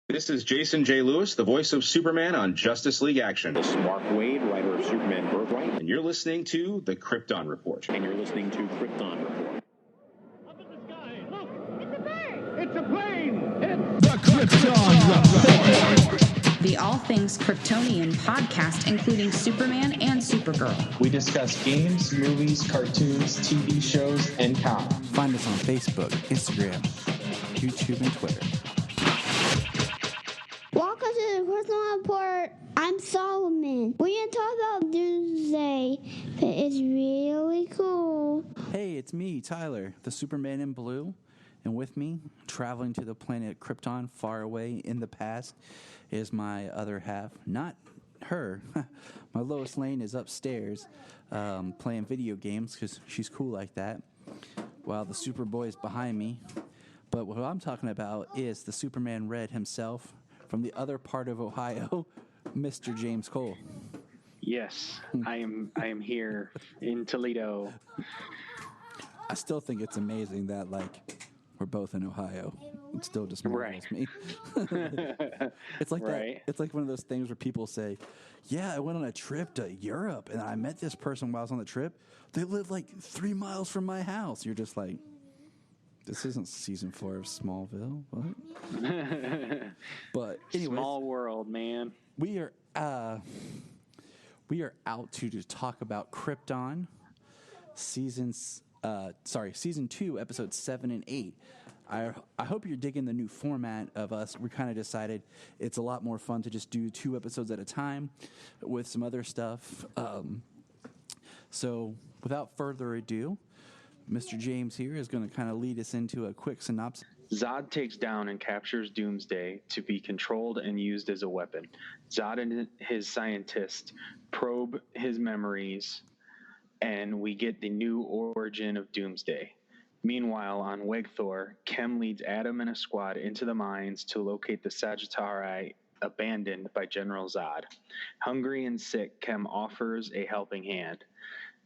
This is Jason J. Lewis, the voice of Superman on Justice League Action. This is Mark Waid, writer of Superman Birthright. And you're listening to the Krypton Report. And you're listening to Krypton Report. Up in the sky, look! It's a bird! It's a plane! The Krypton Report. The All Things Kryptonian podcast, including Superman and Supergirl. We discuss games, movies, cartoons, TV shows, and comics. Find us on Facebook, Instagram, YouTube, and Twitter. Welcome to the Krypton Report. I'm Solomon. We're going to talk about Doomsday. It's really cool. Hey, it's me, Tyler, the Superman in blue. And with me, traveling to the planet Krypton far away in the past, is my other half. Not her. My Lois Lane is upstairs playing video games because she's cool like that, while the Superboy is behind me. But what I'm talking about is the Superman Red himself from the other part of Ohio, Mr. James Cole. Yes, I am here in Toledo. I still think it's amazing that, we're both in Ohio. It still just marvels me. It's like that. It's like one of those things where people say, yeah, I went on a trip to Europe and I met this person while I was on the trip. They live 3 miles from my house. You're just like, this isn't season 4 of Smallville. What? But anyways, small world, man. We are out to talk about Krypton season 2, episodes 7 and 8. I hope you're digging the new format of us. We kind of decided it's a lot more fun to just do 2 episodes at a time with some other stuff. So without further ado, Mr. James here is going to kind of lead us into a quick synopsis. Zod takes down and captures Doomsday to be controlled and used as a weapon. Zod and his scientists probe his memories, and we get the new origin of Doomsday. Meanwhile, on Wegthor, Kem leads Adam and a squad into the mines to locate the Sagittari abandoned by General Zod. Hungry and sick, Kem offers a helping hand.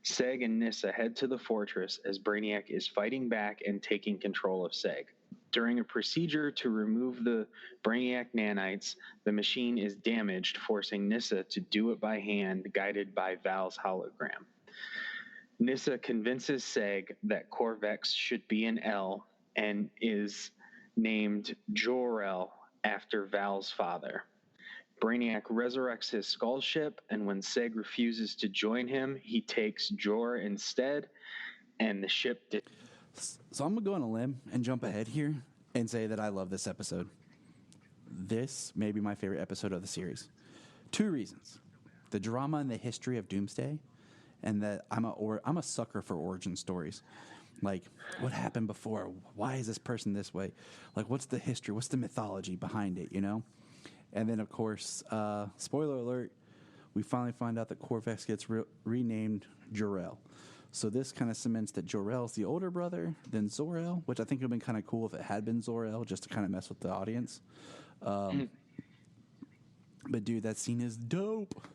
Seg and Nyssa head to the fortress as Brainiac is fighting back and taking control of Seg. During a procedure to remove the Brainiac nanites, the machine is damaged, forcing Nyssa to do it by hand, guided by Val's hologram. Nyssa convinces Seg that Korvex should be an L and is named Jor-El after Val's father. Brainiac resurrects his skull ship, and when Seg refuses to join him, he takes Jor instead, and the ship... So I'm going to go on a limb and jump ahead here and say that I love this episode. This may be my favorite episode of the series. 2 reasons. The drama and the history of Doomsday, and that I'm a sucker for origin stories. Like, what happened before? Why is this person this way? What's the history? What's the mythology behind it, you know? And then, of course, spoiler alert, we finally find out that Korvex gets renamed Jor-El. So this kind of cements that Jor-El's the older brother than Zor-El, which I think would have been kind of cool if it had been Zor-El, just to kind of mess with the audience. But, dude, that scene is dope.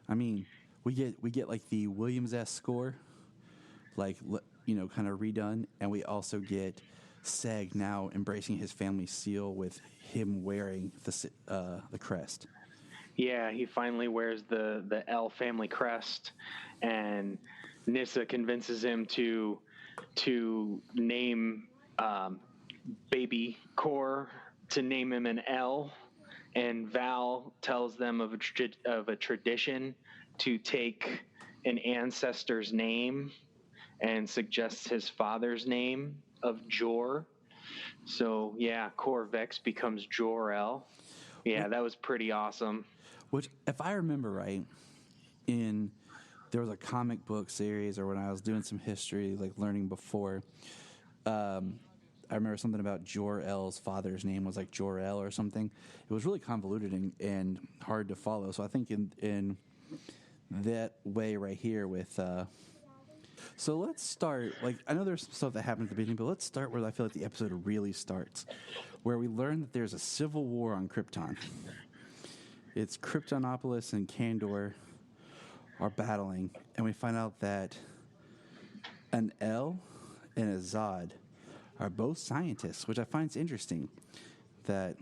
I mean, we get the Williams-esque score, kind of redone, and we also get Seg now embracing his family seal with him wearing the crest. Yeah, he finally wears the L family crest, and Nyssa convinces him to name baby Kor, to name him an L, and Val tells them of a tradition to take an ancestor's name and suggests his father's name of Jor. So, yeah, Korvex becomes Jor-El. Yeah, that was pretty awesome. Which, if I remember right, there was a comic book series, or when I was doing some history, learning before, I remember something about Jor-El's father's name was Jor-El or something. It was really convoluted and hard to follow. So I think in that way right here with... So let's start, I know there's stuff that happens at the beginning, but let's start where I feel like the episode really starts, where we learn that there's a civil war on Krypton. It's Kryptonopolis and Kandor are battling, and we find out that an L and a Zod are both scientists, which I find interesting, that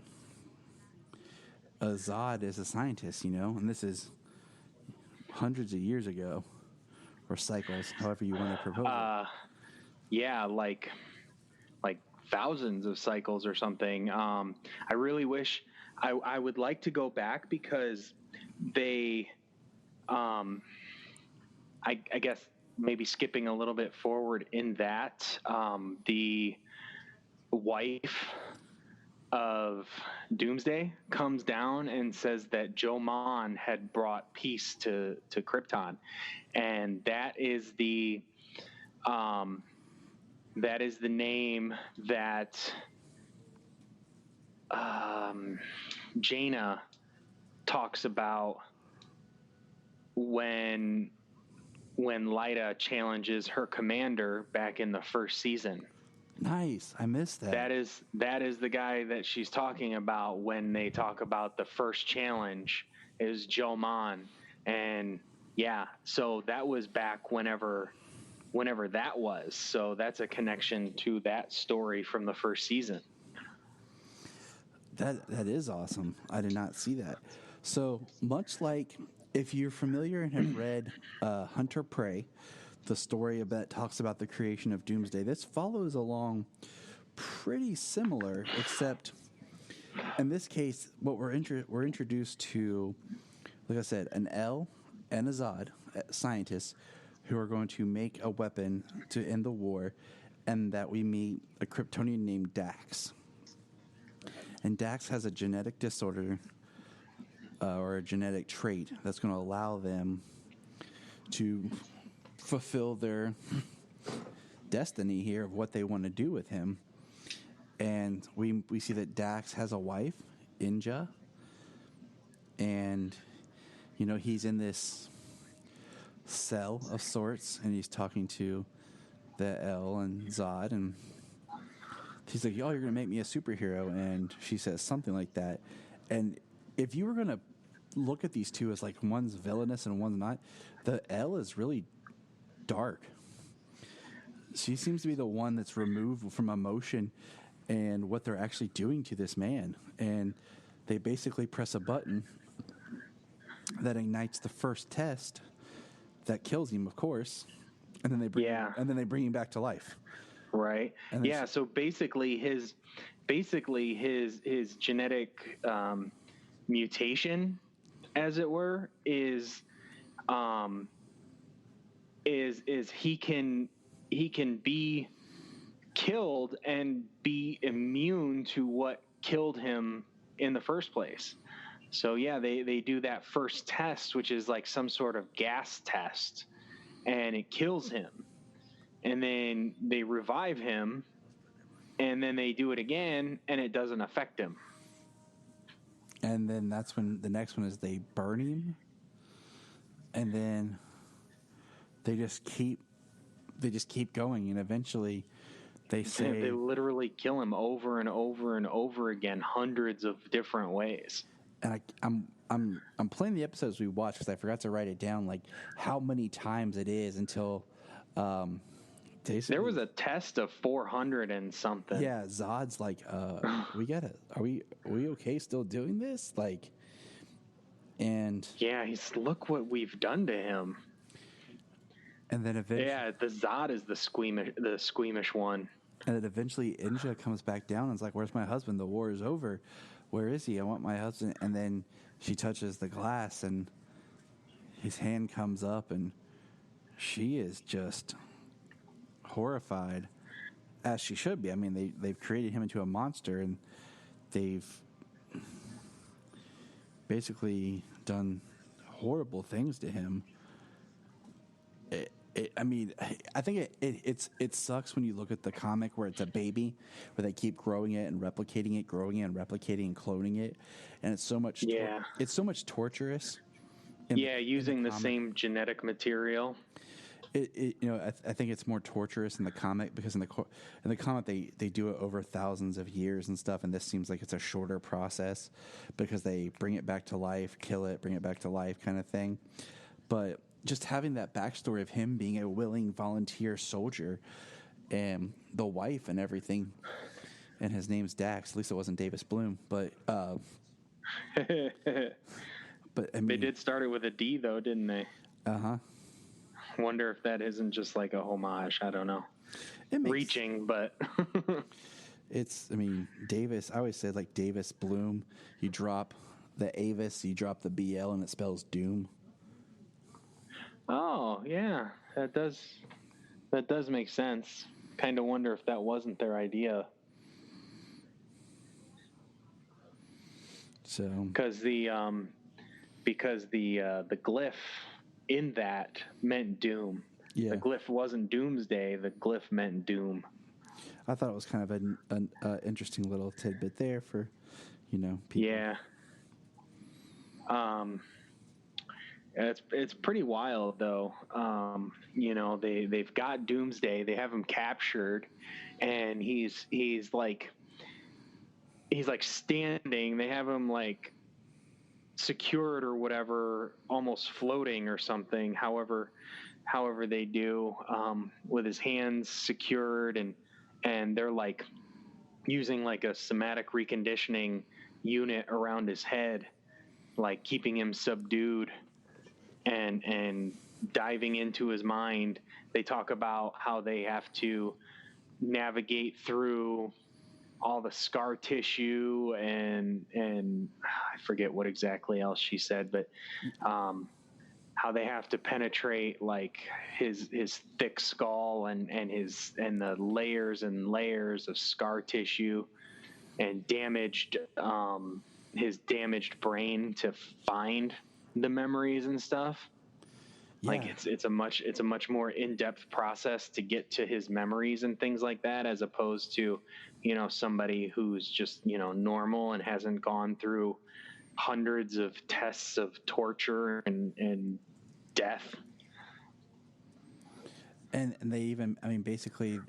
a Zod is a scientist, and this is hundreds of years ago, or cycles, however you want to propose it. Yeah, like thousands of cycles or something. I really wish I would like to go back because they, I guess maybe skipping a little bit forward in that, the wife of Doomsday comes down and says that Jomon had brought peace to Krypton, and that is the name that Jaina talks about when Lyta challenges her commander back in the first season. Nice. I missed that. That is the guy that she's talking about when they talk about the first challenge is Jomon. And yeah, so that was back whenever that was. So that's a connection to that story from the first season. That is awesome. I did not see that. So much like if you're familiar and have read Hunter Prey, the story that talks about the creation of Doomsday, this follows along pretty similar, except in this case, what we're introduced to, like I said, an L and a Zod, scientists, who are going to make a weapon to end the war, and that we meet a Kryptonian named Dax. And Dax has a genetic disorder or a genetic trait that's going to allow them to fulfill their destiny here of what they want to do with him. And we see that Dax has a wife, Inja, and he's in this cell of sorts, and he's talking to the L and Zod, and he's like, "Oh, you're gonna make me a superhero," and she says something like that. And if you were gonna look at these two as like one's villainous and one's not, the L is really dark. She seems to be the one that's removed from emotion and what they're actually doing to this man. And they basically press a button that ignites the first test that kills him, of course, and then they bring him back to life. Right. Yeah. So basically, his genetic mutation, as it were, is he can be killed and be immune to what killed him in the first place. So yeah, they do that first test, which is like some sort of gas test, and it kills him. And then they revive him, and then they do it again, and it doesn't affect him. And then that's when the next one is they burn him, and then they just keep going, and eventually they say they literally kill him over and over and over again, hundreds of different ways. And I'm playing the episodes we watched because I forgot to write it down, like how many times it is until. There was a test of 400 and something. Yeah, Zod's like, are we okay still doing this? Like, and yeah, look what we've done to him. And then eventually, yeah, the Zod is the squeamish one. And then eventually, Inja comes back down and is like, "Where's my husband? The war is over. Where is he? I want my husband." And then she touches the glass, and his hand comes up, and she is just horrified, as she should be. I mean, they've created him into a monster, and they've basically done horrible things to him. I think it sucks when you look at the comic where it's a baby, where they keep growing it and replicating it, and cloning it, and it's so much. Yeah, it's so much torturous. Using the same genetic material. I think it's more torturous in the comic because in the comic they do it over thousands of years and stuff, and this seems like it's a shorter process because they bring it back to life, kill it, bring it back to life, kind of thing. But just having that backstory of him being a willing volunteer soldier, and the wife and everything, and his name's Dax. At least it wasn't Davis Bloom, but But I mean, They did start it with a D, though, didn't they? Uh-huh. Wonder if that isn't just like a homage. I don't know. It makes, Reaching, but I mean, Davis, I always said like Davis Bloom, you drop the Avis, you drop the BL, and it spells doom. oh yeah, that does make sense. Kind of wonder if that wasn't their idea. So Because the glyph in that meant doom. yeah, The glyph wasn't doomsday. The glyph meant doom. I thought it was kind of an interesting little tidbit there for, people. Yeah. It's pretty wild though. They've got Doomsday. They have him captured, and he's like standing. They have him like secured or whatever, almost floating or something. However they do, with his hands secured, and they're like using like a somatic reconditioning unit around his head, like keeping him subdued and diving into his mind. They talk about how they have to navigate through all the scar tissue and I forget what exactly else she said, but how they have to penetrate like his thick skull and the layers and layers of scar tissue and his damaged brain to find the memories and stuff. Yeah. Like it's a much more in-depth process to get to his memories and things like that, as opposed to, somebody who's just, normal and hasn't gone through hundreds of tests of torture and death. And they even, basically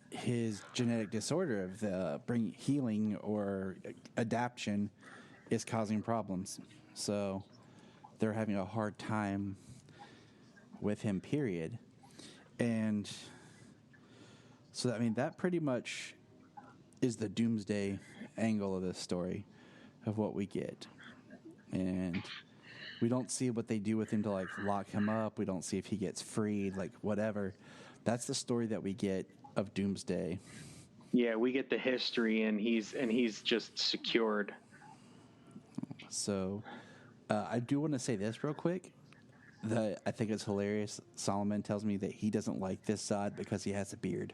his genetic disorder of the bring healing or adaptation is causing problems. So they're having a hard time with him, period. And so, that pretty much is the Doomsday angle of this story of what we get. And we don't see what they do with him to, like, lock him up. We don't see if he gets freed, like, whatever. That's the story that we get of Doomsday. Yeah, we get the history, and he's just secured. So I do want to say this real quick. That I think it's hilarious. Solomon tells me that he doesn't like this Zod because he has a beard.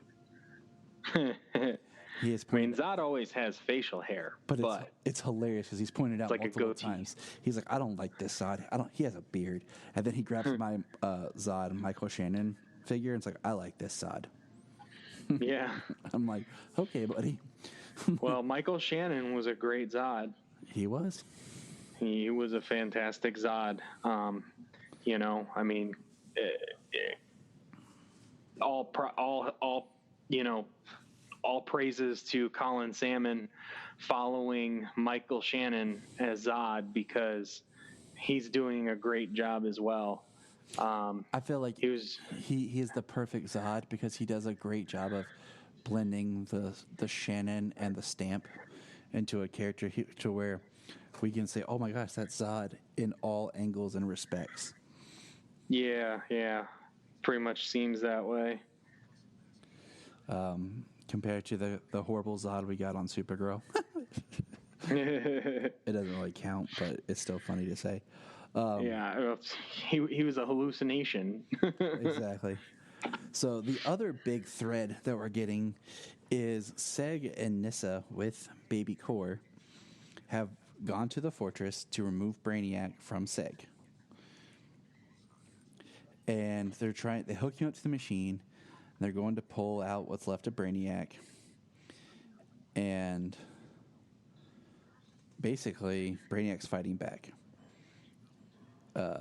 He is Zod always has facial hair, but it's hilarious because he's pointed out like multiple times. He's like, I don't like this Zod. He has a beard, and then he grabs my Zod Michael Shannon figure and it's like, I like this Zod. Yeah. I'm like, okay, buddy. Well, Michael Shannon was a great Zod. He was. He was a fantastic Zod. All praises to Colin Salmon following Michael Shannon as Zod, because he's doing a great job as well. I feel like he is the perfect Zod because he does a great job of blending the Shannon and the Stamp into a character to where we can say, oh my gosh, that's Zod in all angles and respects. Yeah. Pretty much seems that way. Compared to the horrible Zod we got on Supergirl. It doesn't really count, but it's still funny to say. He was a hallucination. Exactly. So the other big thread that we're getting is Seg and Nyssa with Baby Core have gone to the fortress to remove Brainiac from Seg. And they hook him up to the machine. And they're going to pull out what's left of Brainiac. And basically, Brainiac's fighting back.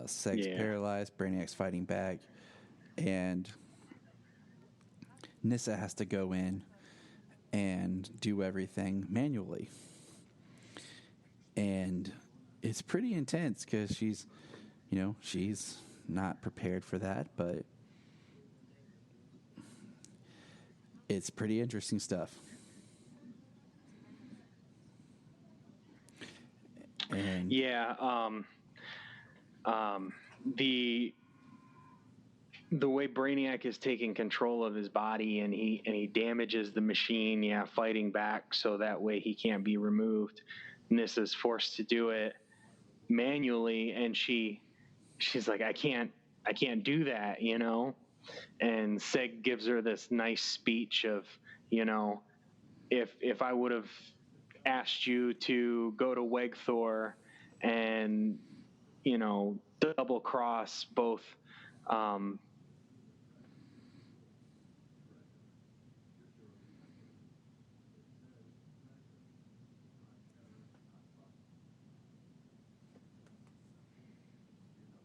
Seg's paralyzed, Brainiac's fighting back, and Nyssa has to go in and do everything manually. And it's pretty intense because she's not prepared for that, but it's pretty interesting stuff. And the way Brainiac is taking control of his body, and he damages the machine, fighting back so that way he can't be removed. Nissa's forced to do it manually, and she's like, I can't do that, And Seg gives her this nice speech of, if I would have asked you to go to Wegthor and, double cross both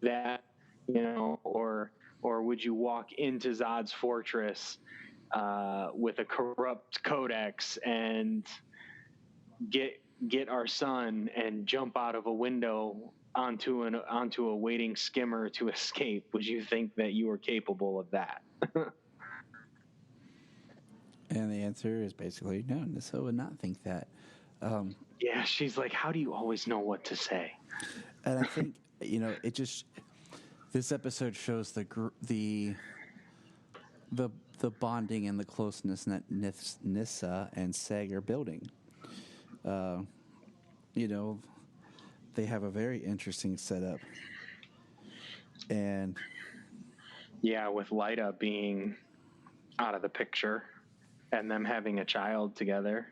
that, or would you walk into Zod's fortress with a corrupt codex and get our son and jump out of a window onto a waiting skimmer to escape? Would you think that you were capable of that? And the answer is basically no. Nissa would not think that. She's like, how do you always know what to say? And I think it just, this episode shows the bonding and the closeness that Nissa and Seg are building. They have a very interesting setup, and with Lyta being out of the picture and them having a child together,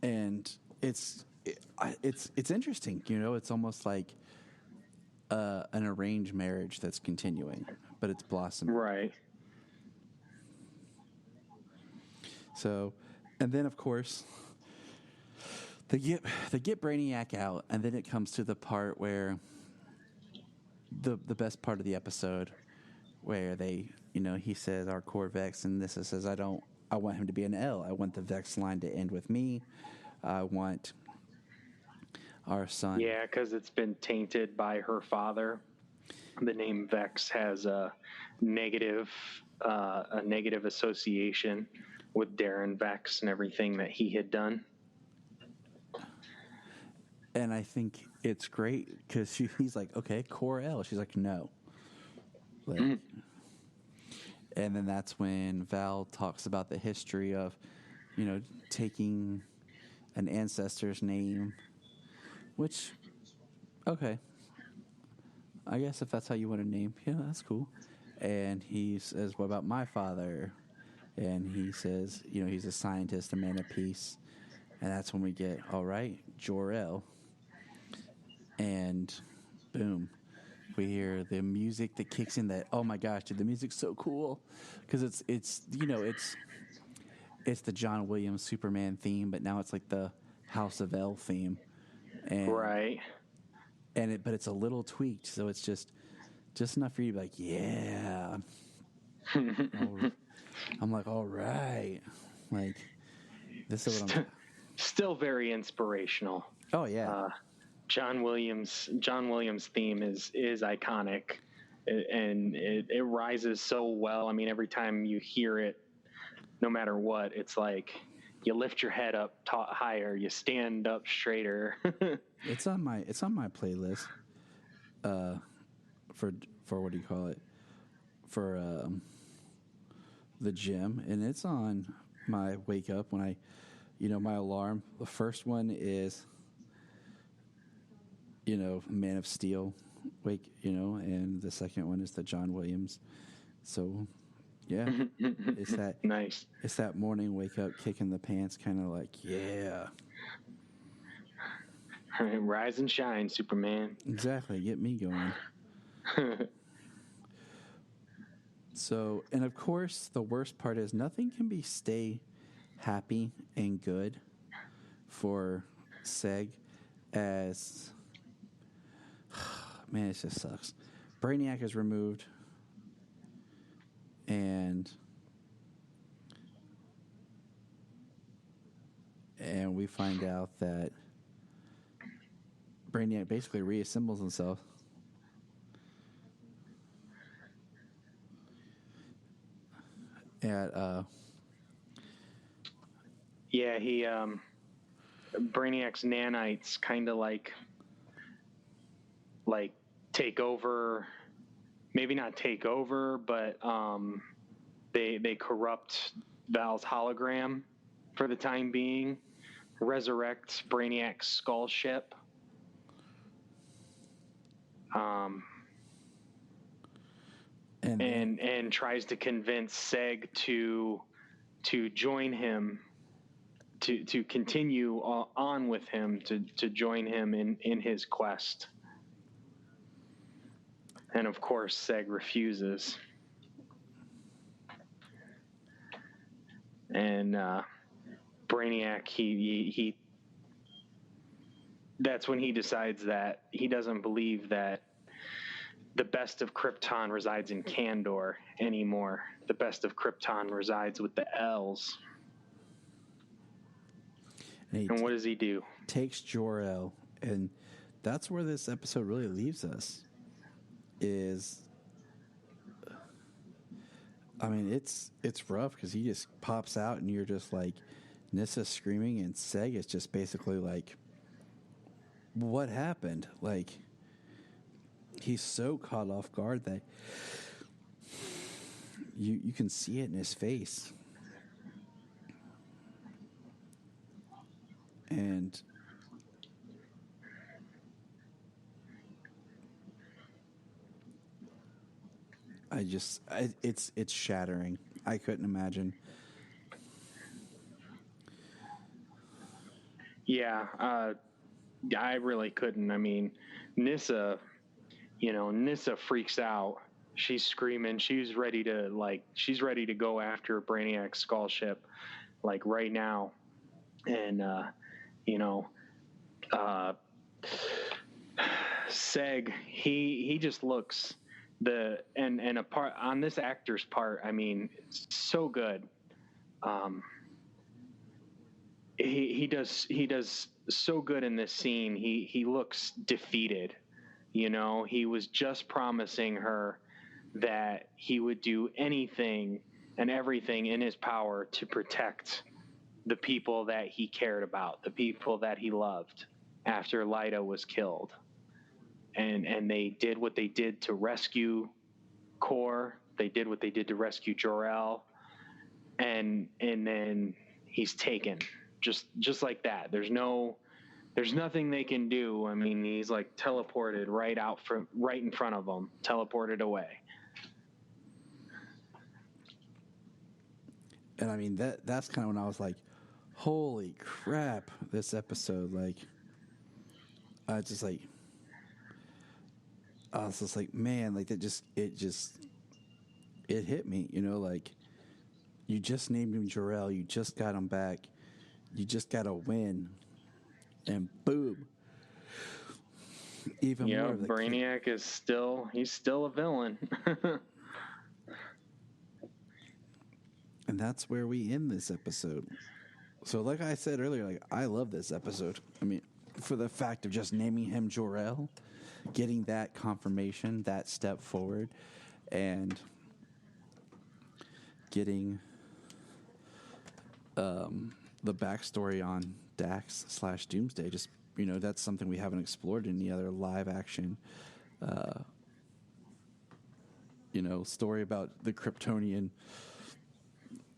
and it's interesting. It's almost like an arranged marriage that's continuing, but it's blossoming. Right. So, and then of course they get Brainiac out, and then it comes to the part where the best part of the episode, where they, he says our core Vex, and Nissa says I want him to be an L. I want the Vex line to end with me. I want our son. Yeah, because it's been tainted by her father. The name Vex has a negative association with Darren Vex and everything that he had done. And I think it's great because he's like, okay, core L. She's like, no. And then that's when Val talks about the history of, taking an ancestor's name, which, okay, I guess if that's how you want to name, that's cool. And he says, what about my father? And he says, he's a scientist, a man of peace. And that's when we get, all right, Jor-El. And boom, we hear the music that kicks in. That, oh my gosh, dude, the music's so cool because it's the John Williams Superman theme, but now it's like the House of El theme, and, right? But it's a little tweaked, so it's just enough for you to be like, yeah. I'm like, all right, like this is what I'm. Still very inspirational. Oh yeah. John Williams' theme is iconic, and it rises so well. I mean, every time you hear it, no matter what, it's like you lift your head up higher, you stand up straighter. It's on my playlist. For what do you call it? For the gym, and it's on my wake up when I, my alarm. The first one is, Man of Steel, and the second one is the John Williams. So, yeah, it's that nice. It's that morning wake up, kicking the pants, kind of like, yeah. Rise and shine, Superman. Exactly, get me going. So, and of course, the worst part is nothing can stay happy and good for Seg as, man, it just sucks. Brainiac is removed, and we find out that Brainiac basically reassembles himself. He Brainiac's nanites kind of like take over, maybe not take over, but they corrupt Val's hologram for the time being, resurrect Brainiac's skull ship. And tries to convince Seg to join him, to continue on with him, to join him in his quest. And of course, Seg refuses. And Brainiac, he that's when he decides that he doesn't believe that the best of Krypton resides in Kandor anymore. The best of Krypton resides with the L's. And what does he do? Takes Jor-El, and that's where this episode really leaves us. It's rough because he just pops out and you're just like, Nissa's screaming and Seg is just basically like, what happened? Like, he's so caught off guard that you can see it in his face. And it's shattering. I couldn't imagine. Yeah, I really couldn't. I mean, Nissa freaks out. She's screaming. She's ready to go after Brainiac's skull ship, like right now. And, Seg, he just looks and a part on this actor's part. I mean, it's so good. He does so good in this scene. He looks defeated. He was just promising her that he would do anything and everything in his power to protect the people that he cared about, the people that he loved after Lyta was killed. And they did what they did to rescue Kor. They did what they did to rescue Jor-El. And then he's taken just like that. There's nothing they can do. I mean, he's like teleported right in front of them, teleported away. And I mean, that's kind of when I was like, holy crap, this episode, like, I was just like, man, like it hit me, like, you just named him Jor-El, you just got him back, you just got to win, and boom. Even more of the Brainiac is still a villain. And that's where we end this episode. So like I said earlier, like, I love this episode. I mean, for the fact of just naming him Jor-El, getting that confirmation, that step forward, and getting the backstory on Dax / Doomsday. Just, that's something we haven't explored in any other live action, story about the Kryptonian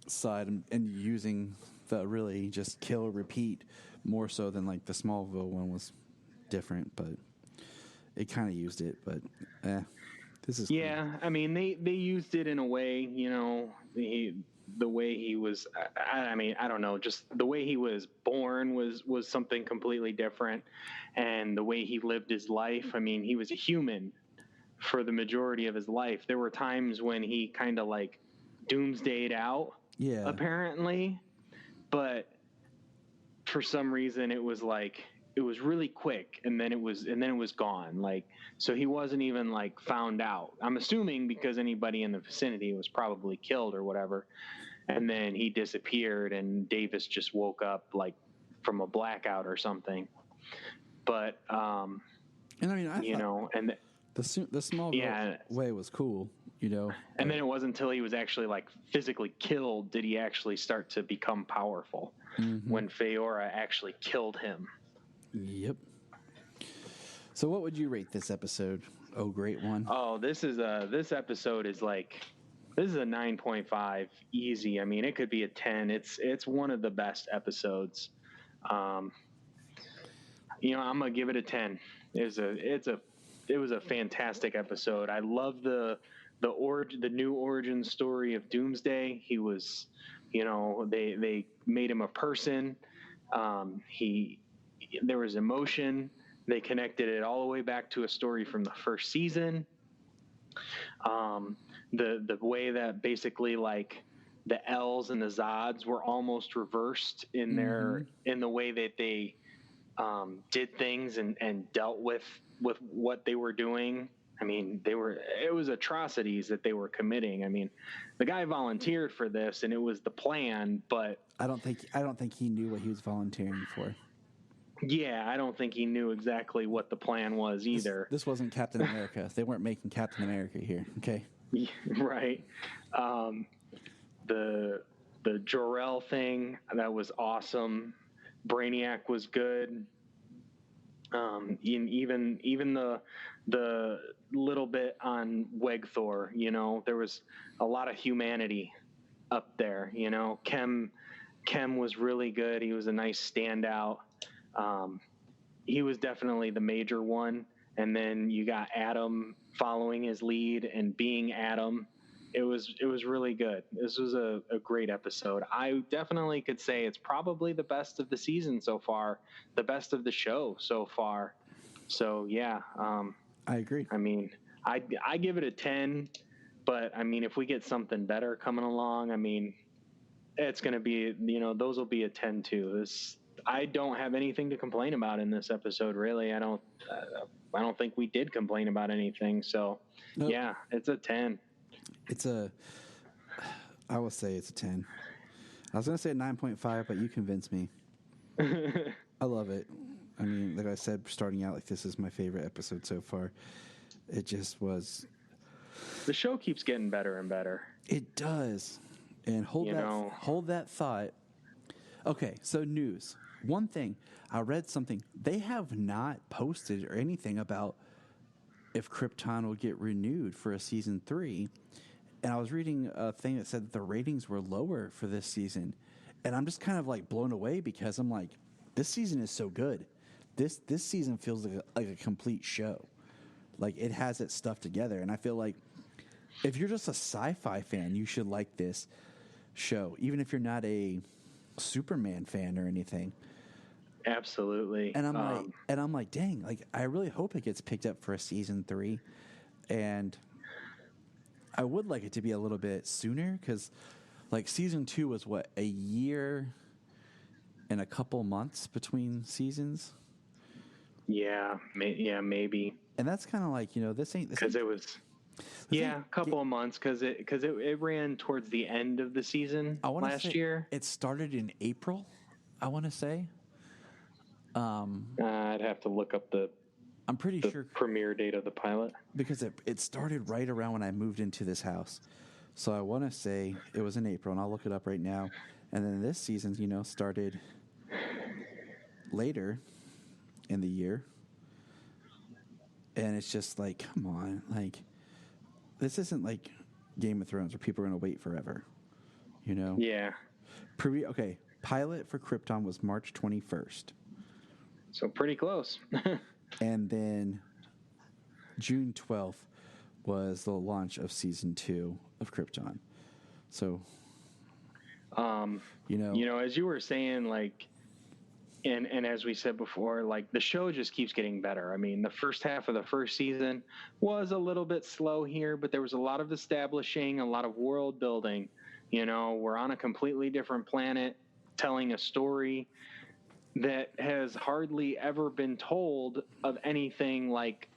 side and using the really just kill, repeat, more so than like the Smallville one was different, but it kind of used it. But this is cool. I mean, they used it in a way, the way he was. I mean, I don't know, just the way he was born was something completely different, and the way he lived his life. I mean, he was a human for the majority of his life. There were times when he kind of like doomsdayed out. Yeah. Apparently, but for some reason it was really quick, and then it was gone. Like, so he wasn't even like found out. I'm assuming because anybody in the vicinity was probably killed or whatever, and then he disappeared, and Davis just woke up like from a blackout or something. But and I mean, the Smallville way was cool. you know. And then it wasn't until he was actually like physically killed did he actually start to become powerful. When Feora actually killed him. Yep. So what would you rate this episode? Oh, great one. Oh, this episode is like, this is a 9.5 easy. I mean, it could be a 10. It's one of the best episodes. You know, I'm gonna give it a 10. It was a fantastic episode. I love the new origin story of Doomsday. He was, you know, they made him a person. There was emotion. They connected it all the way back to a story from the first season. The way that basically like the L's and the Zods were almost reversed in in the way that they did things and dealt with what they were doing. I mean, it was atrocities that they were committing. I mean, the guy volunteered for this and it was the plan, but I don't think he knew what he was volunteering for. Yeah, I don't think he knew exactly what the plan was either. This wasn't Captain America. They weren't making Captain America here. Okay. Right. The Jor-El thing, that was awesome. Brainiac was good. Even the little bit on Wegthor, you know, there was a lot of humanity up there, you know. Kem was really good. He was a nice standout. He was definitely the major one. And then you got Adam following his lead and being Adam. It was really good. This was a great episode. I definitely could say it's probably the best of the season so far, the best of the show so far. So yeah, I agree. I mean, I give it a 10, but I mean, if we get something better coming along, I mean, it's going to be, you know, those will be a 10 too. I don't have anything to complain about in this episode, really. I don't think we did complain about anything. So Nope. Yeah, it's a 10. I will say it's a 10. I was going to say a 9.5, but you convinced me. I love it. I mean, like I said, starting out, like, this is my favorite episode so far. It just was. The show keeps getting better and better. It does. And hold that thought. Okay, so news. One thing, I read something. They have not posted or anything about if Krypton will get renewed for a season 3. And I was reading a thing that said that the ratings were lower for this season. And I'm just kind of like blown away because I'm like, this season is so good. This season feels like a complete show. Like, it has its stuff together. And I feel like if you're just a sci-fi fan, you should like this show, even if you're not a Superman fan or anything. Absolutely. And I'm like, dang, like, I really hope it gets picked up for a season 3. And I would like it to be a little bit sooner because, like, season 2 was what, a year and a couple months between seasons? Yeah, maybe. And that's kind of like, you know, this ain't because it was. Yeah, a couple of months because it ran towards the end of the season last year. It started in April, I want to say. I'd have to look up I'm pretty sure premiere date of the pilot because it started right around when I moved into this house. So I want to say it was in April, and I'll look it up right now. And then this season, you know, started later in the year. And it's just like, come on, like, this isn't like Game of Thrones where people are going to wait forever, you know? Yeah. Pilot for Krypton was March 21st. So pretty close. And then June 12th was the launch of season 2 of Krypton. So, you know, as you were saying, like, and as we said before, like, the show just keeps getting better. I mean, the first half of the first season was a little bit slow here, but there was a lot of establishing, a lot of world building. You know, we're on a completely different planet telling a story that has hardly ever been told of anything like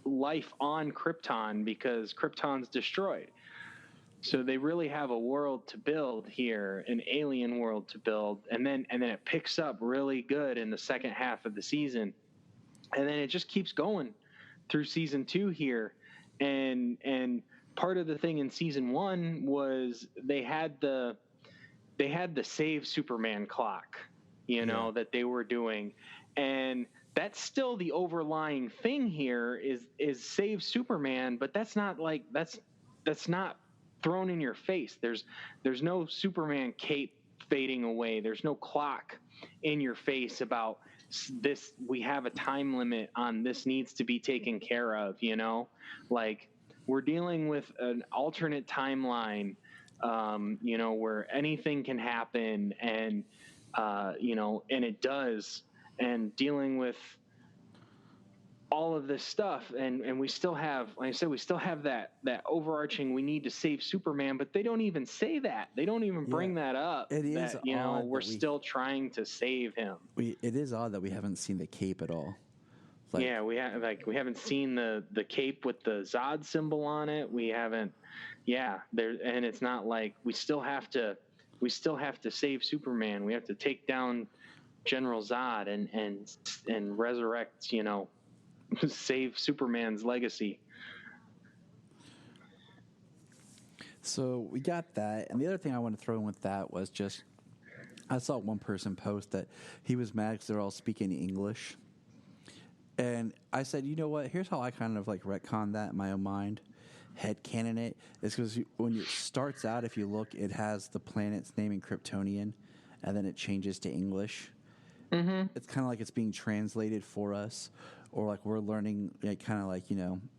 life on Krypton because Krypton's destroyed. So they really have a world to build here, an alien world to build, and then it picks up really good in the second half of the season, and then it just keeps going through season 2 here, and part of the thing in season 1 was they had the Save Superman clock, that they were doing, and that's still the overlying thing here is Save Superman, but that's not thrown in your face. There's no Superman cape fading away. There's no clock in your face about this. We have a time limit on this needs to be taken care of, like we're dealing with an alternate timeline, where anything can happen and, and it does, and dealing with all of this stuff. And we still have, like I said, we still have that overarching, we need to save Superman, but they don't even say that. They don't even bring that up. It is that, we're still trying to save him. It is odd that we haven't seen the cape at all. We haven't seen the cape with the Zod symbol on it. We haven't, and it's not like we still have to save Superman. We have to take down General Zod and resurrect, save Superman's legacy. So we got that, and the other thing I want to throw in with that was just I saw one person post that he was mad because they're all speaking English, and I said, you know what? Here's how I kind of like retcon that in my own mind, headcanon it. Is because when it starts out, if you look, it has the planet's name in Kryptonian, and then it changes to English. Mm-hmm. It's kind of like it's being translated for us. Or like we're learning, kind of like,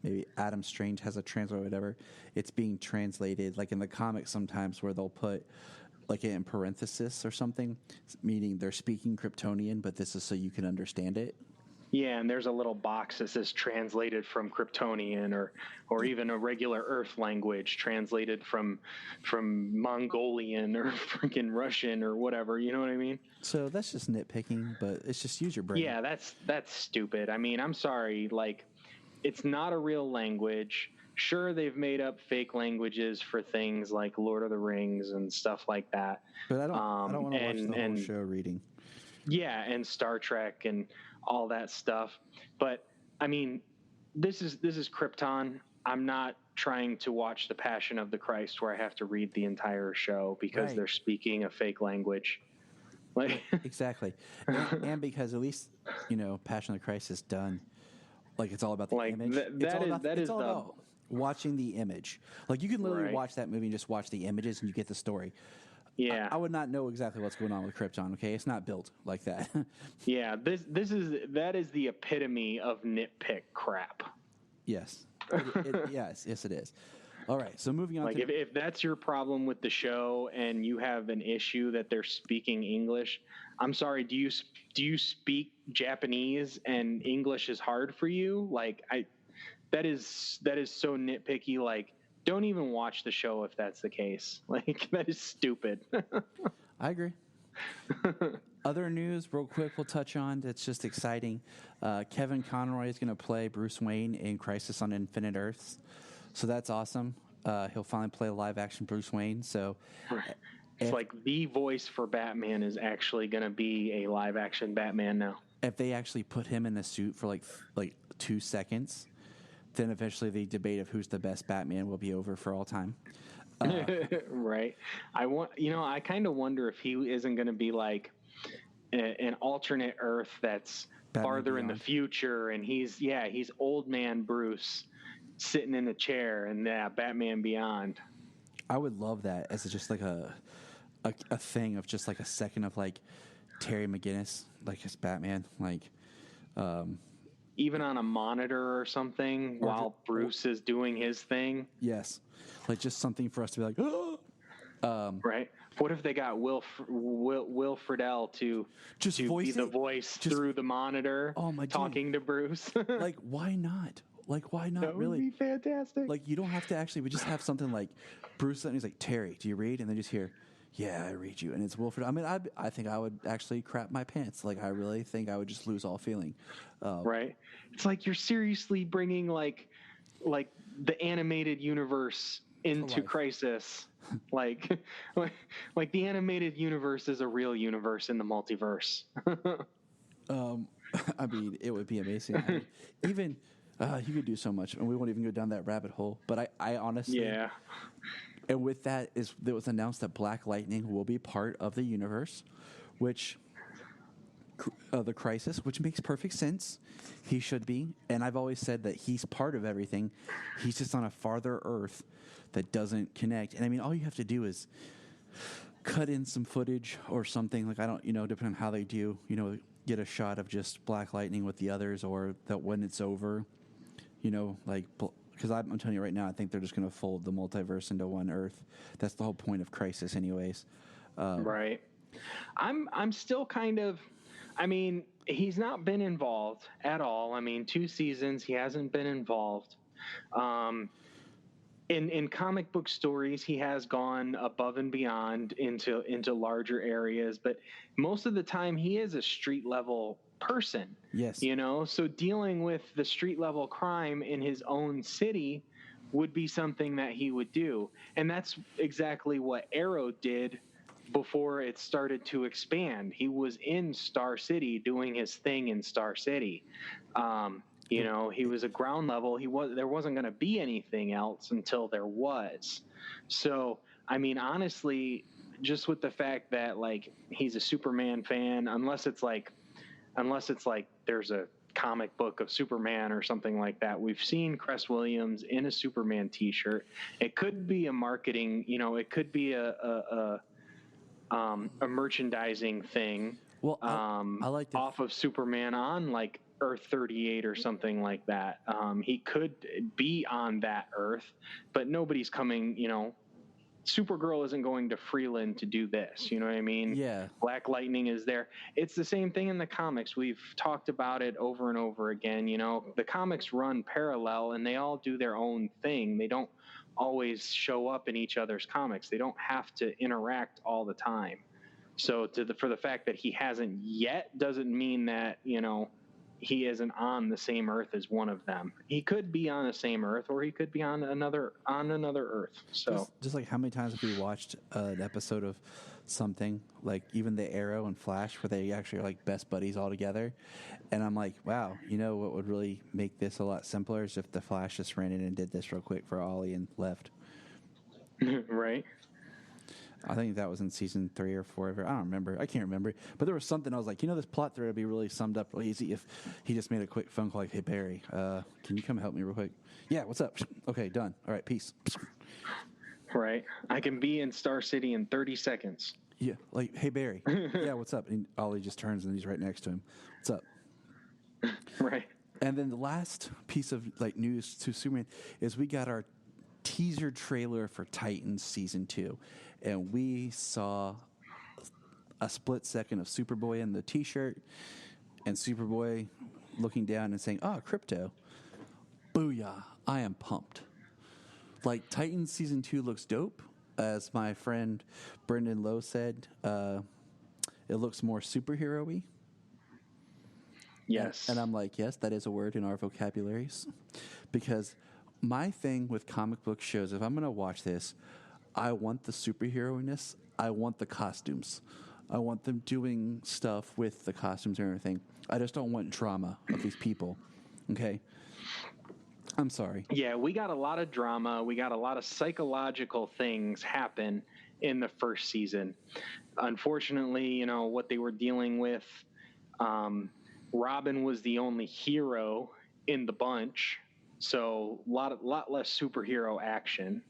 maybe Adam Strange has a translator or whatever. It's being translated, like in the comics sometimes where they'll put like it in parenthesis or something, meaning they're speaking Kryptonian, but this is so you can understand it. Yeah, and there's a little box that says translated from Kryptonian or even a regular Earth language translated from Mongolian or freaking Russian or whatever, you know what I mean? So that's just nitpicking, but it's just use your brain. Yeah, that's stupid. I mean, I'm sorry, like it's not a real language. Sure, they've made up fake languages for things like Lord of the Rings and stuff like that. But I don't want to watch the whole show reading. Yeah, and Star Trek and all that stuff. But I mean, this is Krypton. I'm not trying to watch The Passion of the Christ where I have to read the entire show because they're speaking a fake language. Like exactly. And because at least, Passion of the Christ is done. Like it's all about the image. It's all about watching the image. Like you can literally watch that movie and just watch the images and you get the story. Yeah, I would not know exactly what's going on with Krypton. Okay, it's not built like that. Yeah, that is the epitome of nitpick crap. Yes, yes, it is. All right, so moving on. Like if that's your problem with the show and you have an issue that they're speaking English, I'm sorry. Do you speak Japanese and English is hard for you? Like that is so nitpicky. Like. Don't even watch the show if that's the case. Like, that is stupid. I agree. Other news, real quick, we'll touch on. It's just exciting. Kevin Conroy is going to play Bruce Wayne in Crisis on Infinite Earths. So that's awesome. He'll finally play live-action Bruce Wayne. So it's like the voice for Batman is actually going to be a live-action Batman now. If they actually put him in the suit for like 2 seconds, then eventually the debate of who's the best Batman will be over for all time. Right. I kind of wonder if he isn't going to be like an alternate Earth that's Batman farther Beyond. In the future, and he's old man Bruce sitting in the chair, and Batman Beyond. I would love that as just like a thing of just like a second of like Terry McGinnis, like his Batman, like. Even on a monitor or something while Bruce is doing his thing. Yes. Like just something for us to be like, oh! Right. What if they got Will Friedle to be the voice through the monitor talking to Bruce? Like, why not? Like, why not? That really? Would be fantastic. Like, you don't have to actually, we just have something like Bruce, and he's like, Terry, do you read? And then just hear, yeah, I read you. And it's Wilfred. I mean, I think I would actually crap my pants. Like, I really think I would just lose all feeling. Right. It's like you're seriously bringing like the animated universe into Crisis. like the animated universe is a real universe in the multiverse. I mean, it would be amazing. I mean, even He could do so much, and we won't even go down that rabbit hole. But I honestly, Yeah. And with that, it was announced that Black Lightning will be part of the universe, which the Crisis, which makes perfect sense. He should be, and I've always said that he's part of everything. He's just on a farther Earth that doesn't connect. And I mean, all you have to do is cut in some footage or something. Like, I don't, depending on how they do, get a shot of just Black Lightning with the others, or that when it's over, because I'm telling you right now, I think they're just going to fold the multiverse into one Earth. That's the whole point of Crisis, anyways. Right. I'm still kind of. I mean, he's not been involved at all. I mean, 2 seasons, he hasn't been involved. In comic book stories, he has gone above and beyond into larger areas, but most of the time he is a street level person. Yes. So dealing with the street level crime in his own city would be something that he would do. And that's exactly what Arrow did before it started to expand. He was in Star City doing his thing in Star City. He was a ground level. There wasn't going to be anything else until there was. So, I mean, honestly, just with the fact that like he's a Superman fan, unless it's like there's a comic book of Superman or something like that. We've seen Cress Williams in a Superman T-shirt. It could be a marketing, it could be a merchandising thing. Well, I like that. Off of Superman on like Earth 38 or something like that. He could be on that Earth, but nobody's coming, Supergirl isn't going to Freeland to do this. You know what I mean? Yeah. Black Lightning is there. It's the same thing in the comics. We've talked about it over and over again. The comics run parallel and they all do their own thing. They don't always show up in each other's comics. They don't have to interact all the time. So for the fact that he hasn't yet doesn't mean that, he isn't on the same Earth as one of them. He could be on the same Earth, or he could be on another Earth. So just like how many times have we watched an episode of something, like even the Arrow and Flash, where they actually are like best buddies all together, and I'm like, wow, what would really make this a lot simpler is if the Flash just ran in and did this real quick for Ollie and left. Right. I think that was in season 3 or 4 of it. I don't remember. I can't remember. But there was something I was like, this plot thread would be really summed up really easy if he just made a quick phone call like, hey, Barry, can you come help me real quick? Yeah, what's up? Okay, done. All right, peace. Right. I can be in Star City in 30 seconds. Yeah, like, hey, Barry. Yeah, what's up? And Ollie just turns and he's right next to him. What's up? Right. And then the last piece of like news to Superman is we got our teaser trailer for Titans season 2, and we saw a split second of Superboy in the t-shirt and Superboy looking down and saying, crypto. Booyah, I am pumped. Like, Titans season 2 looks dope. As my friend Brendan Lowe said, it looks more superhero-y. Yes. And I'm like, yes, that is a word in our vocabularies. Because my thing with comic book shows, if I'm going to watch this, I want the superhero-ness. I want the costumes. I want them doing stuff with the costumes and everything. I just don't want drama of these people. Okay? I'm sorry. Yeah, we got a lot of drama. We got a lot of psychological things happen in the first season. Unfortunately, what they were dealing with, Robin was the only hero in the bunch. So a lot less superhero action.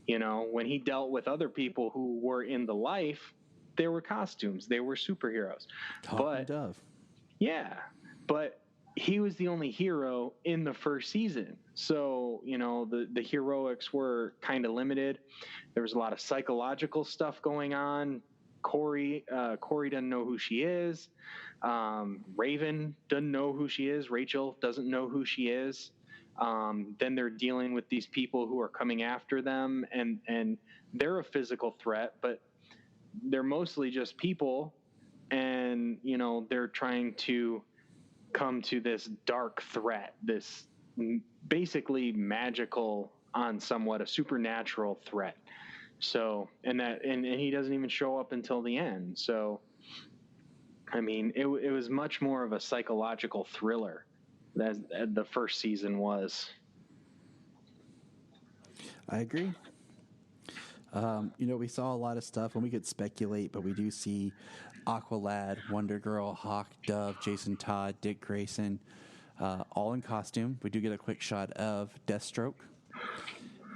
When he dealt with other people who were in the life, they were costumes. They were superheroes. Talking Dove. Yeah, but he was the only hero in the first season. So, the heroics were kind of limited. There was a lot of psychological stuff going on. Corey doesn't know who she is. Raven doesn't know who she is. Rachel doesn't know who she is. Then they're dealing with these people who are coming after them, and they're a physical threat, but they're mostly just people, and they're trying to come to this dark threat, this basically magical on somewhat a supernatural threat. So, and he doesn't even show up until the end. So, I mean, it was much more of a psychological thriller as the first season was. I agree. We saw a lot of stuff, and we could speculate, but we do see Aqualad, Wonder Girl, Hawk, Dove, Jason Todd, Dick Grayson, all in costume. We do get a quick shot of Deathstroke,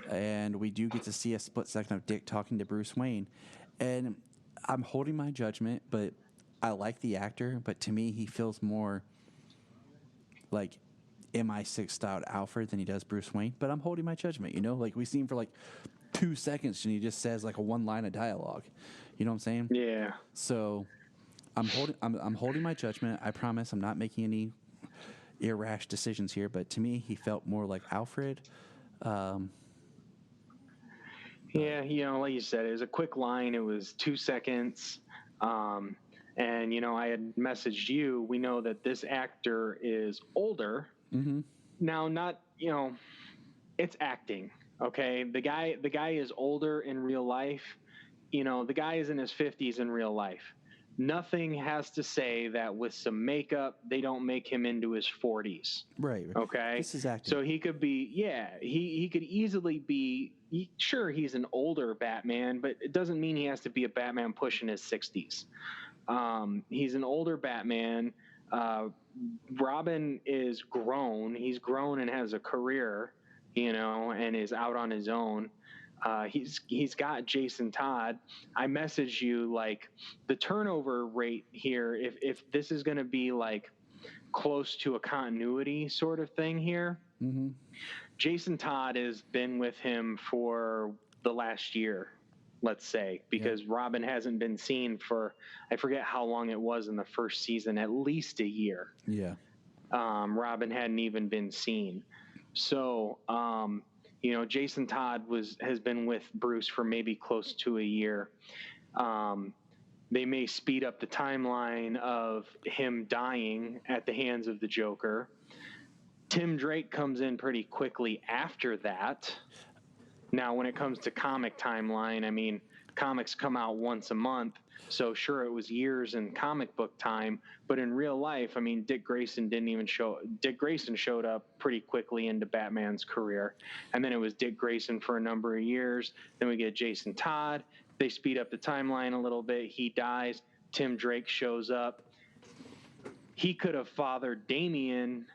and we do get to see a split second of Dick talking to Bruce Wayne. And I'm holding my judgment, but I like the actor, but to me, he feels more like MI6 styled Alfred than he does Bruce Wayne. But I'm holding my judgment, like we see him for like 2 seconds and he just says like a one line of dialogue. You know what I'm saying? Yeah. So I'm holding my judgment. I promise I'm not making any irrash decisions here, but to me he felt more like Alfred. Yeah, like you said, it was a quick line. It was 2 seconds. And I had messaged you. We know that this actor is older. Mm-hmm. Now, not, it's acting. Okay. The guy is older in real life. The guy is in his 50s in real life. Nothing has to say that with some makeup, they don't make him into his 40s. Right. Okay. This is acting. So he could be, he could easily be, sure, he's an older Batman, but it doesn't mean he has to be a Batman pushing his 60s. He's an older Batman. Robin is grown. He's grown and has a career, and is out on his own. He's got Jason Todd. I messaged you like the turnover rate here. If this is going to be like close to a continuity sort of thing here, mm-hmm. Jason Todd has been with him for the last year, let's say, because Robin hasn't been seen for, I forget how long it was in the first season, at least a year. Yeah. Robin hadn't even been seen. So, Jason Todd has been with Bruce for maybe close to a year. They may speed up the timeline of him dying at the hands of the Joker. Tim Drake comes in pretty quickly after that. Now, when it comes to comic timeline, I mean, comics come out once a month. So sure, it was years in comic book time, but in real life, I mean, Dick Grayson showed up pretty quickly into Batman's career. And then it was Dick Grayson for a number of years. Then we get Jason Todd. They speed up the timeline a little bit. He dies. Tim Drake shows up. He could have fathered Damian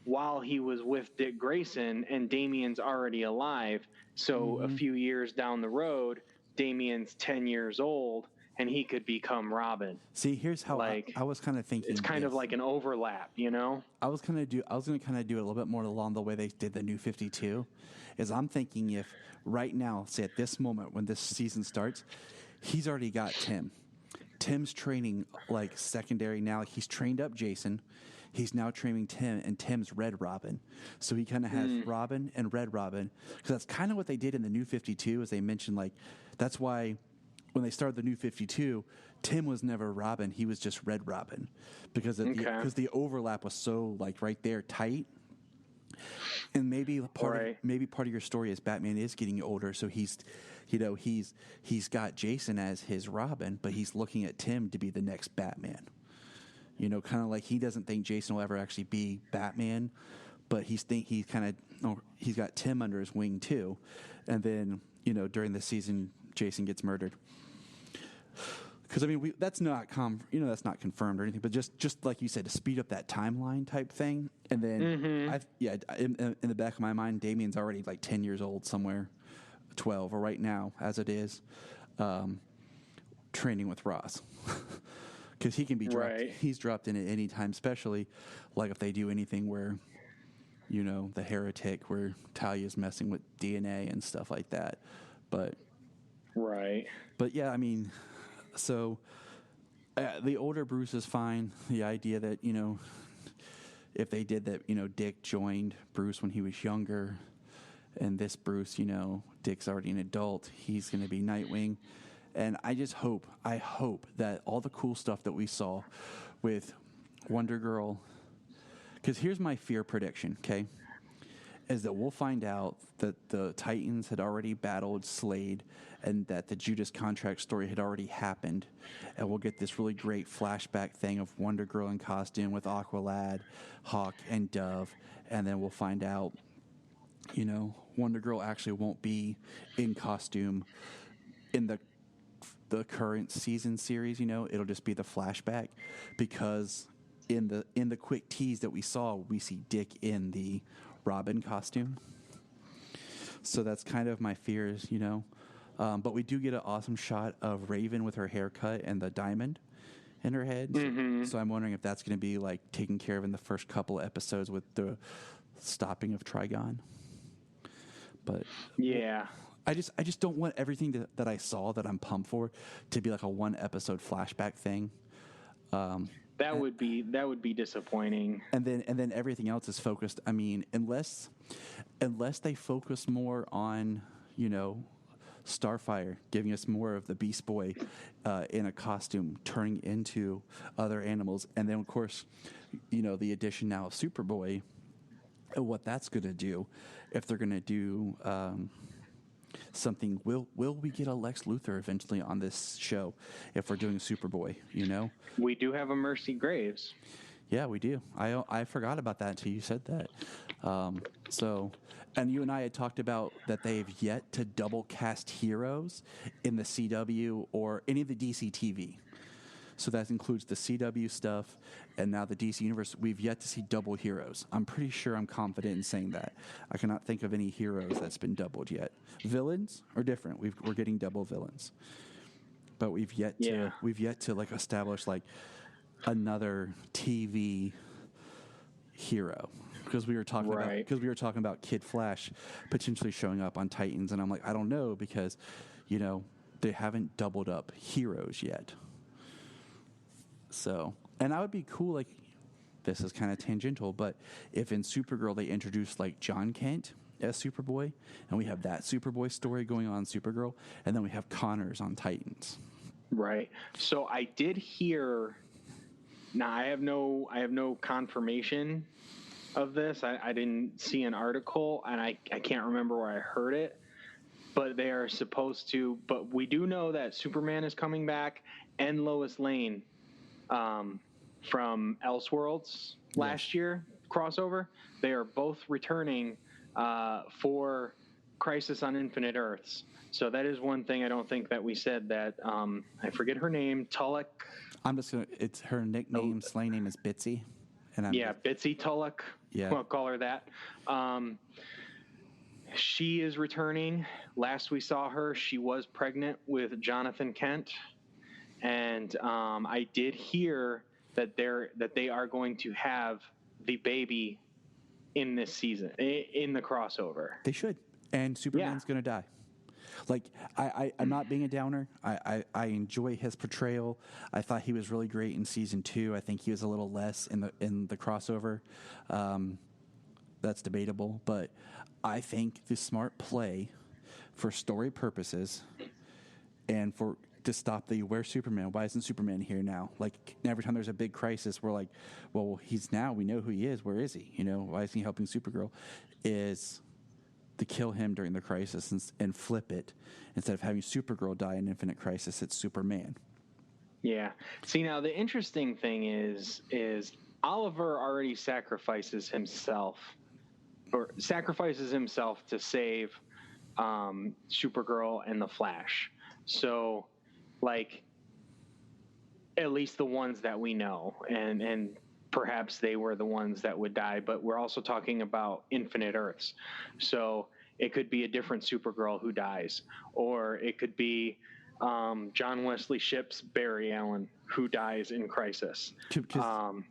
while he was with Dick Grayson, and Damian's already alive. So a few years down the road, Damian's 10 years old, and he could become Robin. See, here's how I was kind of thinking. It's kind of like an overlap, I was going to kind of do it a little bit more along the way they did the New 52. Is I'm thinking if right now, say at this moment when this season starts, he's already got Tim. Tim's training like secondary now. He's trained up Jason. He's now training Tim, and Tim's Red Robin. So he kind of has Robin and Red Robin. Because that's kind of what they did in the New 52, as they mentioned, like, that's why when they started the New 52, Tim was never Robin. He was just Red Robin. Because the overlap was so, like, right there, tight. And maybe part of your story is Batman is getting older, so he's got Jason as his Robin, but he's looking at Tim to be the next Batman. Kind of like he doesn't think Jason will ever actually be Batman, but he's got Tim under his wing too. And then, during the season, Jason gets murdered. Because I mean, that's not that's not confirmed or anything, but just like you said, to speed up that timeline type thing. And then, in the back of my mind, Damian's already like 10 years old somewhere, 12, or right now as it is, training with Ross. Because he can be dropped. Right. He's dropped in at any time, especially like if they do anything where, the heretic, where Talia's messing with DNA and stuff like that. But yeah, I mean, so the older Bruce is fine. The idea that if they did that, Dick joined Bruce when he was younger, and this Bruce, Dick's already an adult. He's going to be Nightwing. And I hope that all the cool stuff that we saw with Wonder Girl, because here's my fear prediction, okay? is that we'll find out that the Titans had already battled Slade and that the Judas contract story had already happened. And we'll get this really great flashback thing of Wonder Girl in costume with Aqualad, Hawk, and Dove. And then we'll find out, Wonder Girl actually won't be in costume in the current season series. It'll just be the flashback, because in the quick tease that we saw, we see Dick in the Robin costume. So that's kind of my fears, but we do get an awesome shot of Raven with her haircut and the diamond in her head. Mm-hmm. So I'm wondering if that's going to be like taken care of in the first couple episodes with the stopping of Trigon. But yeah, I just don't want everything that I saw that I'm pumped for to be like a 1 episode flashback thing. That would be disappointing. And then everything else is focused. I mean, unless they focus more on, Starfire, giving us more of the Beast Boy in a costume turning into other animals, and then of course, the addition now of Superboy, and what that's going to do, if they're going to do something. Will we get a Lex Luthor eventually on this show if we're doing Superboy? We do have a Mercy Graves. Yeah, we do. I forgot about that until you said that. And you and I had talked about that they've yet to double cast heroes in the CW or any of the DC TV. So that includes the CW stuff and now the DC Universe. We've yet to see double heroes. I'm pretty sure I'm confident in saying that. I cannot think of any heroes that's been doubled yet. Villains are different. We're getting double villains. But we've yet to like establish like another TV hero, because we were talking about Kid Flash potentially showing up on Titans, and I'm like, I don't know, because they haven't doubled up heroes yet. So, and I would be cool, like, this is kind of tangential, but if in Supergirl they introduced like John Kent as Superboy, and we have that Superboy story going on in Supergirl, and then we have Connors on Titans. Right. So I did hear. Now I have no confirmation of this. I didn't see an article, and I can't remember where I heard it. But they are supposed to. But we do know that Superman is coming back, and Lois Lane from Elseworlds last year crossover. They are both returning for Crisis on Infinite Earths. So that is one thing I don't think that we said, that I forget her name, Tulloch. It's her nickname, slang name is Bitsy. Bitsy Tulloch. Yeah. We'll call her that. She is returning. Last we saw her, she was pregnant with Jonathan Kent. And I did hear that they are going to have the baby in this season, in the crossover. They should. And Superman's going to die. Like, I'm not being a downer. I enjoy his portrayal. I thought he was really great in season 2. I think he was a little less in the crossover. That's debatable, but I think the smart play for story purposes and to stop the where's Superman? Why isn't Superman here now? Like, every time there's a big crisis, we're like, well, we know who he is. Where is he? Why isn't he helping Supergirl? Is to kill him during the crisis and flip it. Instead of having Supergirl die in Infinite Crisis, it's Superman. Yeah. See, now the interesting thing is Oliver already sacrifices himself to save Supergirl and the Flash. So, like, at least the ones that we know, and perhaps they were the ones that would die, but we're also talking about Infinite Earths. So it could be a different Supergirl who dies, or it could be John Wesley Shipp's Barry Allen who dies in Crisis. For those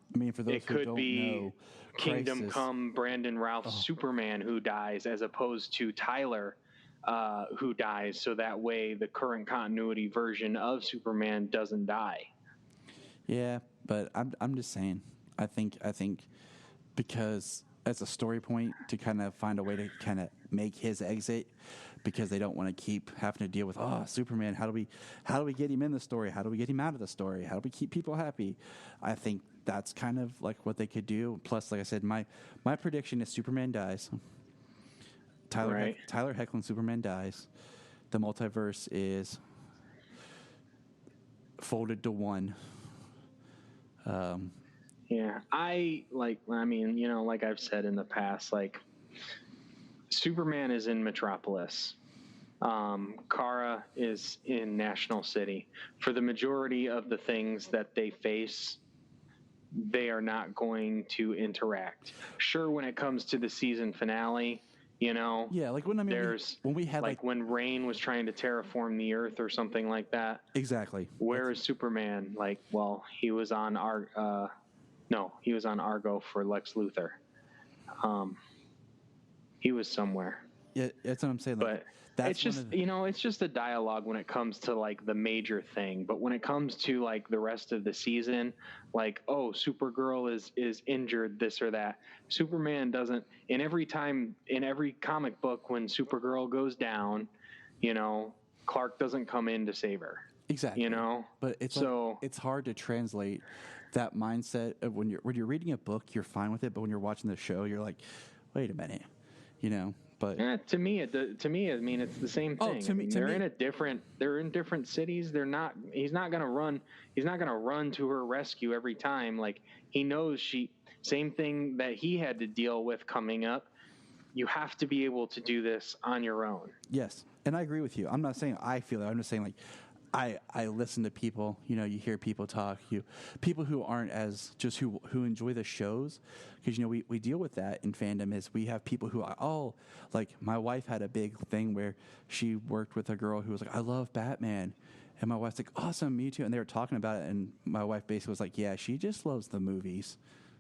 it who could don't be know, Kingdom Crisis, Come Brandon Routh's Superman who dies, as opposed to Tyler who dies, so that way the current continuity version of Superman doesn't die. Yeah, but I'm just saying. I think because as a story point to kind of find a way to kind of make his exit, because they don't want to keep having to deal with Superman. How do we get him in the story? How do we get him out of the story? How do we keep people happy? I think that's kind of like what they could do. Plus, like I said, my prediction is Superman dies. Right. Tyler Hoechlin Superman dies. The multiverse is folded to one. Yeah, like I've said in the past, like Superman is in Metropolis. Kara is in National City. For the majority of the things that they face, they are not going to interact. Sure, when it comes to the season finale, Yeah, like when we had like when Rain was trying to terraform the Earth or something like that. Exactly. Where is Superman? Like, well, he was on he was on Argo for Lex Luthor. He was somewhere. Yeah, that's what I'm saying. Like, But it's just it's just a dialogue when it comes to like the major thing. But when it comes to like the rest of the season, like, oh, Supergirl is injured, this or that. Superman doesn't. In every comic book when Supergirl goes down, Clark doesn't come in to save her. Exactly. But it's hard to translate that mindset of when you're reading a book, you're fine with it, but when you're watching the show, you're like, wait a minute, But to me, I mean, it's the same thing. They're in different cities. He's not gonna run to her rescue every time. Like, he knows same thing that he had to deal with coming up. You have to be able to do this on your own. Yes, and I agree with you. I'm not saying I feel it. I'm just saying, like, I listen to people, you hear people talk, people who aren't as just who enjoy the shows, because, we deal with that in fandom. Is we have people who are like, my wife had a big thing where she worked with a girl who was like, I love Batman. And my wife's like, awesome, me too. And they were talking about it. And my wife basically was like, yeah, she just loves the movies.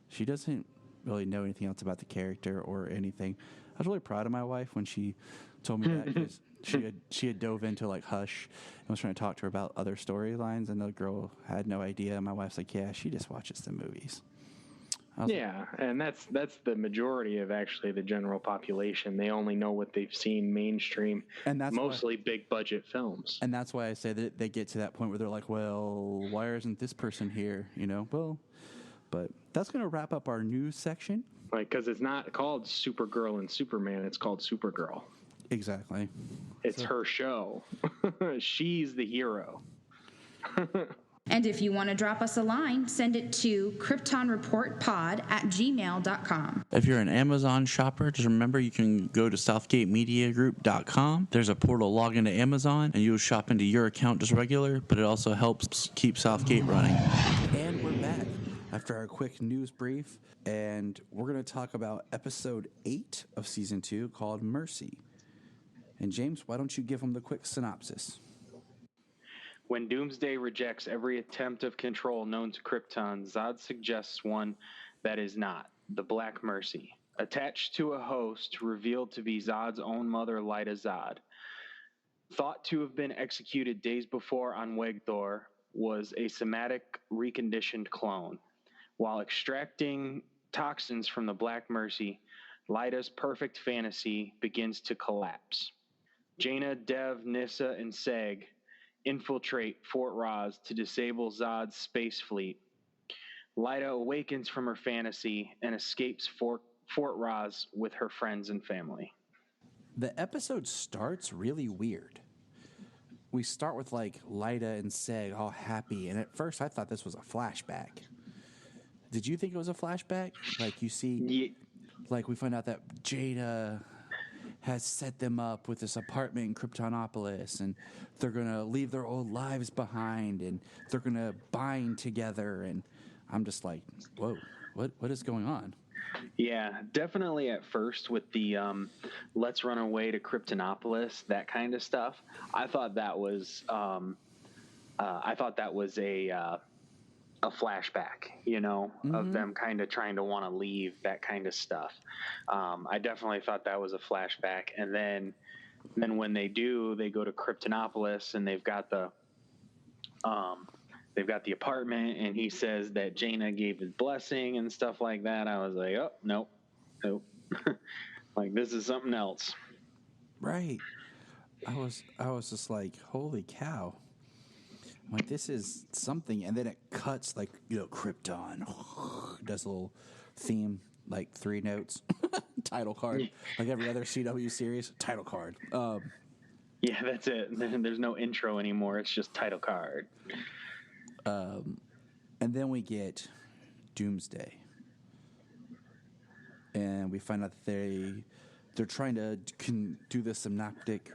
She doesn't really know anything else about the character or anything. I was really proud of my wife when she told me that, because she had dove into like Hush and was trying to talk to her about other storylines, and the girl had no idea. My wife's like, yeah, she just watches the movies. Yeah, and that's the majority of actually the general population. They only know what they've seen mainstream, and that's mostly big budget films. And that's why I say that they get to that point where they're like, well, why isn't this person here? Well, but that's going to wrap up our news section. Like, because it's not called Supergirl and Superman, it's called Supergirl. Exactly. It's her show. She's the hero. And if you want to drop us a line, send it to kryptonreportpod@gmail.com. If you're an Amazon shopper, just remember you can go to southgatemediagroup.com. There's a portal, log into Amazon, and you'll shop into your account just regular, but it also helps keep Southgate running. And we're back after our quick news brief, and we're going to talk about episode 8 of season 2 called Mercy. And James, why don't you give them the quick synopsis? When Doomsday rejects every attempt of control known to Krypton, Zod suggests one that is not, the Black Mercy. Attached to a host revealed to be Zod's own mother, Lyta Zod. Thought to have been executed days before on Wegthor, was a somatic reconditioned clone. While extracting toxins from the Black Mercy, Lyta's perfect fantasy begins to collapse. Jaina, Dev, Nyssa, and Seg infiltrate Fort Roz to disable Zod's space fleet. Lyta awakens from her fantasy and escapes Fort Roz with her friends and family. The episode starts really weird. We start with like Lyta and Seg all happy, and at first I thought this was a flashback. Did you think it was a flashback? Like, you see, like, we find out that Jada has set them up with this apartment in Kryptonopolis, and they're going to leave their old lives behind, and they're going to bind together, and I'm just like, whoa, what is going on? Yeah, definitely at first with the let's run away to Kryptonopolis, that kind of stuff. I thought that was a flashback, of them kind of trying to want to leave, that kind of stuff. I definitely thought that was a flashback. And then when they do, they go to Kryptonopolis, and they've got the apartment, and he says that Jaina gave his blessing and stuff like that. I was like, oh, nope. Like, this is something else. Right. I was just like, holy cow. Like, this is something, and then it cuts, like, Krypton does a little theme, like 3 notes. Title card. Like every other CW series, title card. Yeah, that's it. There's no intro anymore. It's just title card. And then we get Doomsday. And we find out that they're trying to do the synaptic,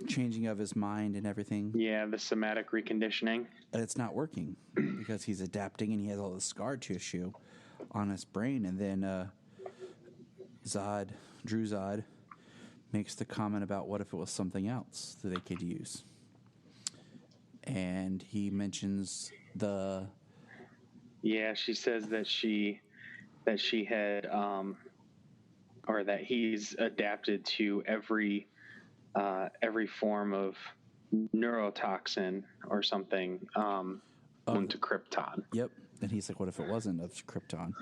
changing of his mind and everything. Yeah, the somatic reconditioning. And it's not working because he's adapting and he has all the scar tissue on his brain. And then Drew Zod, makes the comment about what if it was something else that they could use. And he mentions Yeah, she says that she had or that he's adapted to every form of neurotoxin or something onto Krypton. Yep. And he's like, what if it wasn't of Krypton?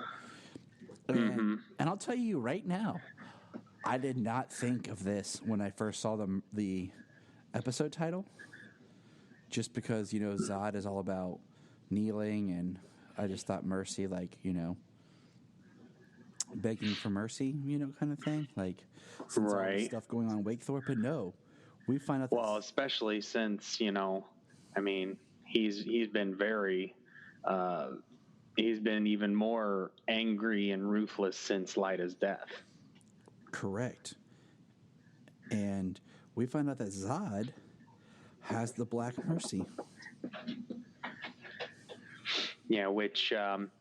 And I'll tell you right now, I did not think of this when I first saw the episode title, just because, Zod is all about kneeling, and I just thought mercy, like, begging for mercy, kind of thing. Like, since all this stuff going on in Wakethorpe, but no. We find out Well, especially since, he's been very, he's been even more angry and ruthless since Lyta's death. Correct. And we find out that Zod has the Black Mercy. Yeah, which I'm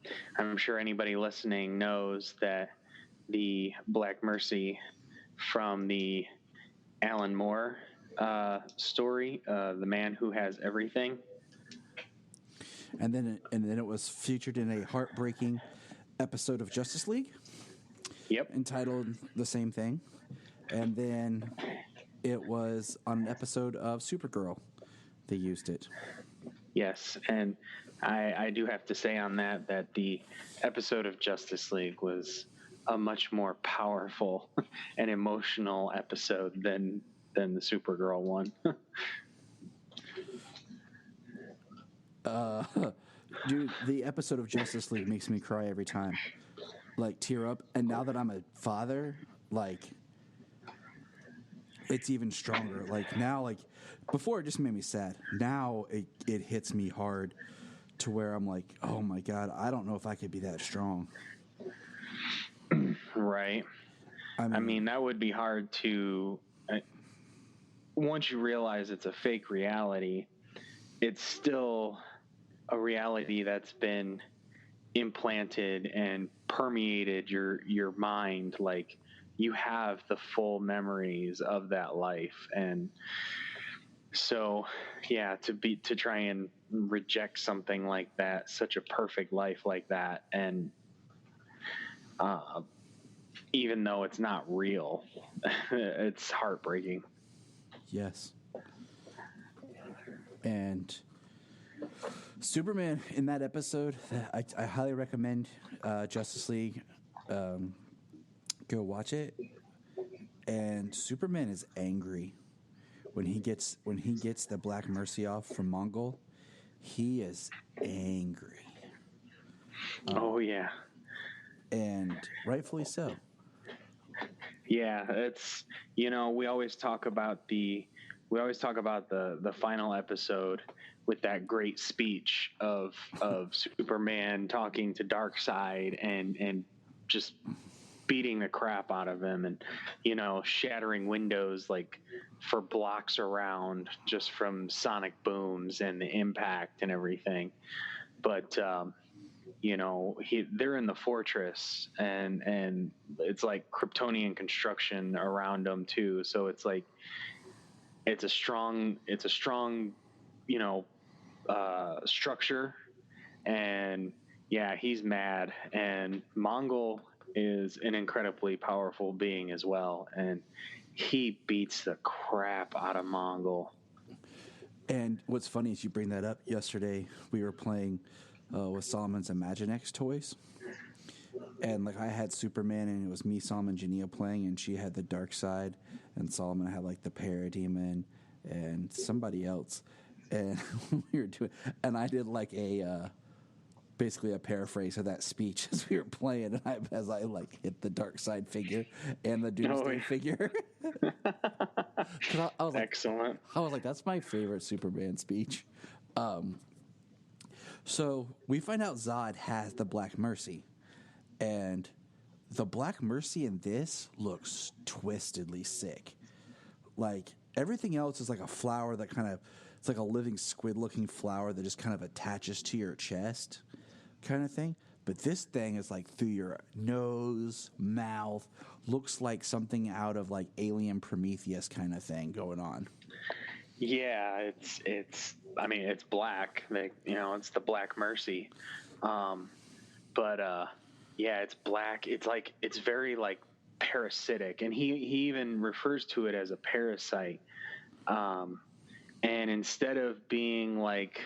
sure anybody listening knows that the Black Mercy from the Alan Moore story, The Man Who Has Everything. And then it was featured in a heartbreaking episode of Justice League. Yep. Entitled the same thing. And then it was on an episode of Supergirl. They used it. Yes, and I do have to say on that the episode of Justice League was a much more powerful and emotional episode than the Supergirl one. Dude, the episode of Justice League makes me cry every time. Like, tear up. And now that I'm a father, like, it's even stronger. Like, now, like, before it just made me sad. Now it hits me hard to where I'm like, oh my God, I don't know if I could be that strong. Right. I mean, that would be hard to, once you realize it's a fake reality, it's still a reality that's been implanted and permeated your mind. Like, you have the full memories of that life. And so, yeah, to try and reject something like that, such a perfect life like that, and even though it's not real, it's heartbreaking. Yes. And Superman in that episode, I highly recommend Justice League. Go watch it. And Superman is angry when he gets the Black Mercy off from Mongol. He is angry. Oh yeah, and rightfully so. Yeah, it's we always talk about the final episode with that great speech of Superman talking to Darkseid and just beating the crap out of him, and shattering windows like for blocks around just from sonic booms and the impact and everything. But they're in the fortress, and it's like Kryptonian construction around them too. So it's like it's a strong structure, and yeah, he's mad. And Mongol is an incredibly powerful being as well, and he beats the crap out of Mongol. And what's funny is you bring that up. Yesterday we were playing with Solomon's Imaginext toys, and like I had Superman, and it was me, Solomon, Junia playing, and she had the Darkseid, and Solomon had like the Parademon and somebody else, and we were doing, and I did like a basically a paraphrase of that speech as we were playing, and as I like hit the dark side figure and the Doomsday figure. I was like, Excellent. I was like, that's my favorite Superman speech. So we find out Zod has the Black Mercy, and the Black Mercy in this looks twistedly sick. Like, everything else is like a flower that kind of, it's like a living squid-looking flower that just kind of attaches to your chest kind of thing. But this thing is like through your nose, mouth, looks like something out of like Alien Prometheus kind of thing going on. Yeah, it's black. It's the Black Mercy. Yeah, it's black. It's very like parasitic, and he even refers to it as a parasite. And instead of being like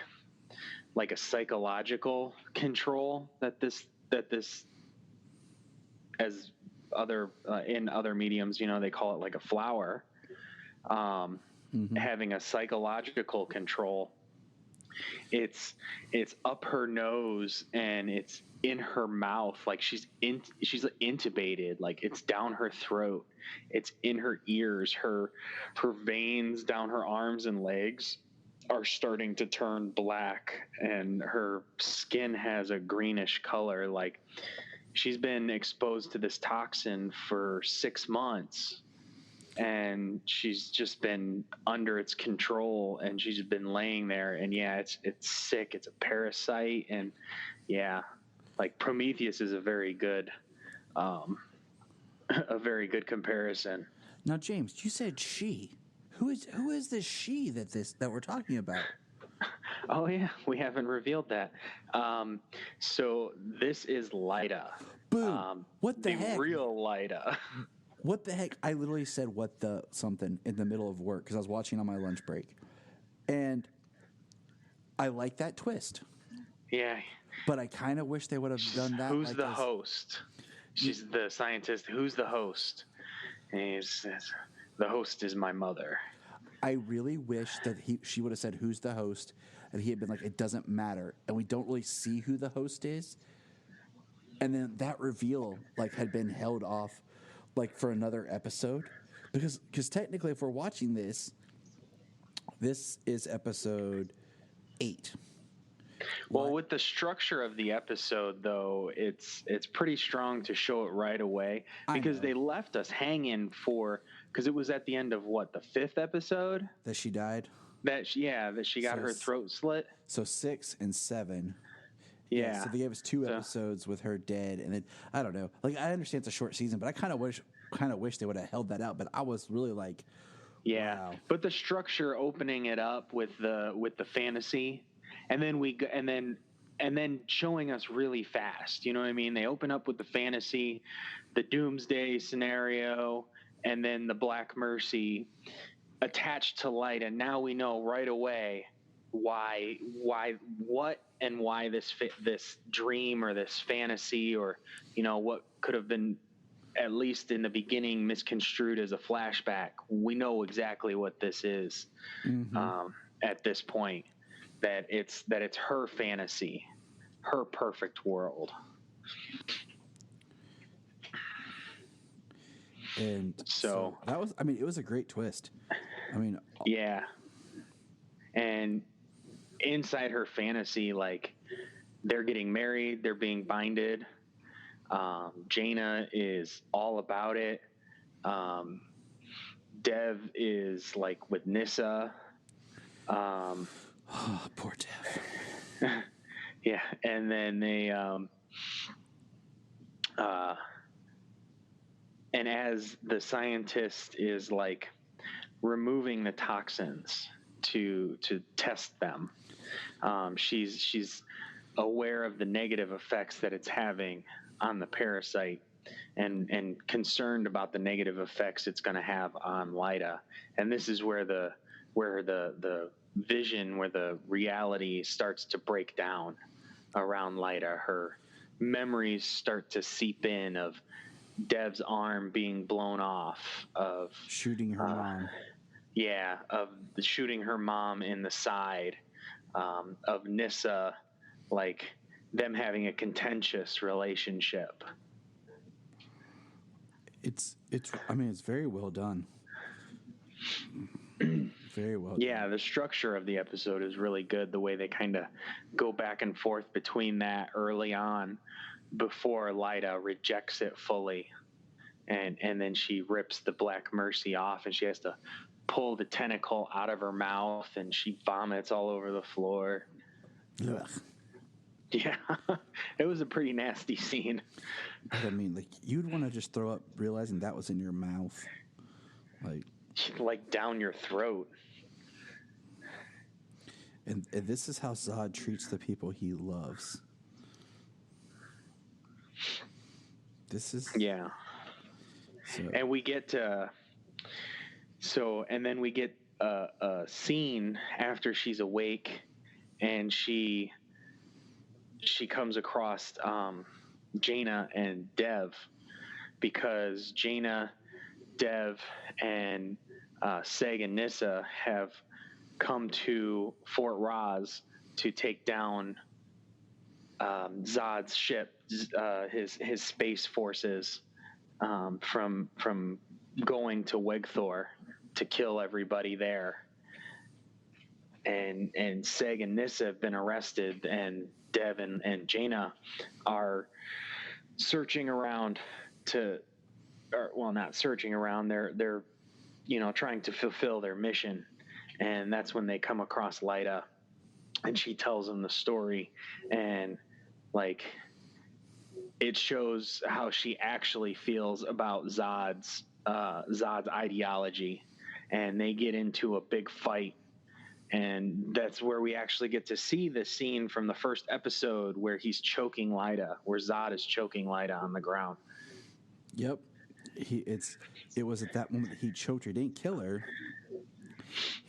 a psychological control that this as other in other mediums, they call it like a flower, having a psychological control. It's up her nose and it's in her mouth, like she's intubated, like it's down her throat, it's in her ears, her veins down her arms and legs are starting to turn black, and her skin has a greenish color. Like, she's been exposed to this toxin for 6 months, and she's just been under its control, and she's been laying there, and yeah, it's sick. It's a parasite, and yeah, like Prometheus is a very good comparison. Now, James, you said she. Who is this she that we're talking about? Oh yeah, we haven't revealed that. So this is Lyta. Boom. What the heck? The real Lyta. What the heck? I literally said what the something in the middle of work because I was watching on my lunch break. And I like that twist. Yeah. But I kind of wish they would have done that. Who's the host? She's the scientist. Who's the host? And he says, the host is my mother. I really wish that she would have said, who's the host? And he had been like, it doesn't matter. And we don't really see who the host is. And then that reveal like had been held off like for another episode. Because technically if we're watching this is episode 8. Well, with the structure of the episode, though, it's pretty strong to show it right away because they left us hanging because it was at the end of the 5th episode that she died. That she got her throat slit. So 6 and 7. Yeah. So they gave us 2 episodes with her dead, and then I don't know. Like, I understand it's a short season, but I kind of wish they would have held that out. But I was really like, yeah. Wow. But the structure, opening it up with the fantasy. And then showing us really fast. You know what I mean? They open up with the fantasy, the doomsday scenario, and then the Black Mercy attached to Light. And now we know right away why this dream or this fantasy or, what could have been at least in the beginning misconstrued as a flashback. We know exactly what this is at this point. That it's her fantasy, her perfect world. And so that was, it was a great twist. Yeah. And inside her fantasy, like, they're getting married, they're being binded. Jaina is all about it. Dev is like with Nyssa. Oh, poor Dev. Yeah, and then they, and as the scientist is like removing the toxins to test them, she's aware of the negative effects that it's having on the parasite, and concerned about the negative effects it's going to have on Lyta. And this is where the vision, where the reality starts to break down around Lyta. Her memories start to seep in of Dev's arm being blown off, of shooting her mom. Yeah, of shooting her mom in the side, of Nyssa like them having a contentious relationship. It's very well done. Very well done. Yeah, the structure of the episode is really good. The way they kind of go back and forth between that early on before Lyda rejects it fully. And then she rips the Black Mercy off, and she has to pull the tentacle out of her mouth, and she vomits all over the floor. Ugh. Yeah, it was a pretty nasty scene. I mean, like, you'd want to just throw up realizing that was in your mouth. Like down your throat. And this is how Zod treats the people he loves. This is... Yeah. So. And we get and then we get a scene after she's awake, and she comes across Jaina and Dev, because Jaina, Dev, and Seg and Nyssa have come to Fort Roz to take down Zod's ship, his space forces, from going to Wegthor to kill everybody there. And Seg and Nyssa have been arrested, and Dev and Jaina are searching around not searching around. They're trying to fulfill their mission, and that's when they come across Lyda, and she tells them the story, and like it shows how she actually feels about Zod's ideology, and they get into a big fight. And that's where we actually get to see the scene from the first episode where he's choking Lyda, where Zod is choking Lyda on the ground. Yep. It was at that moment that he choked her. He didn't kill her.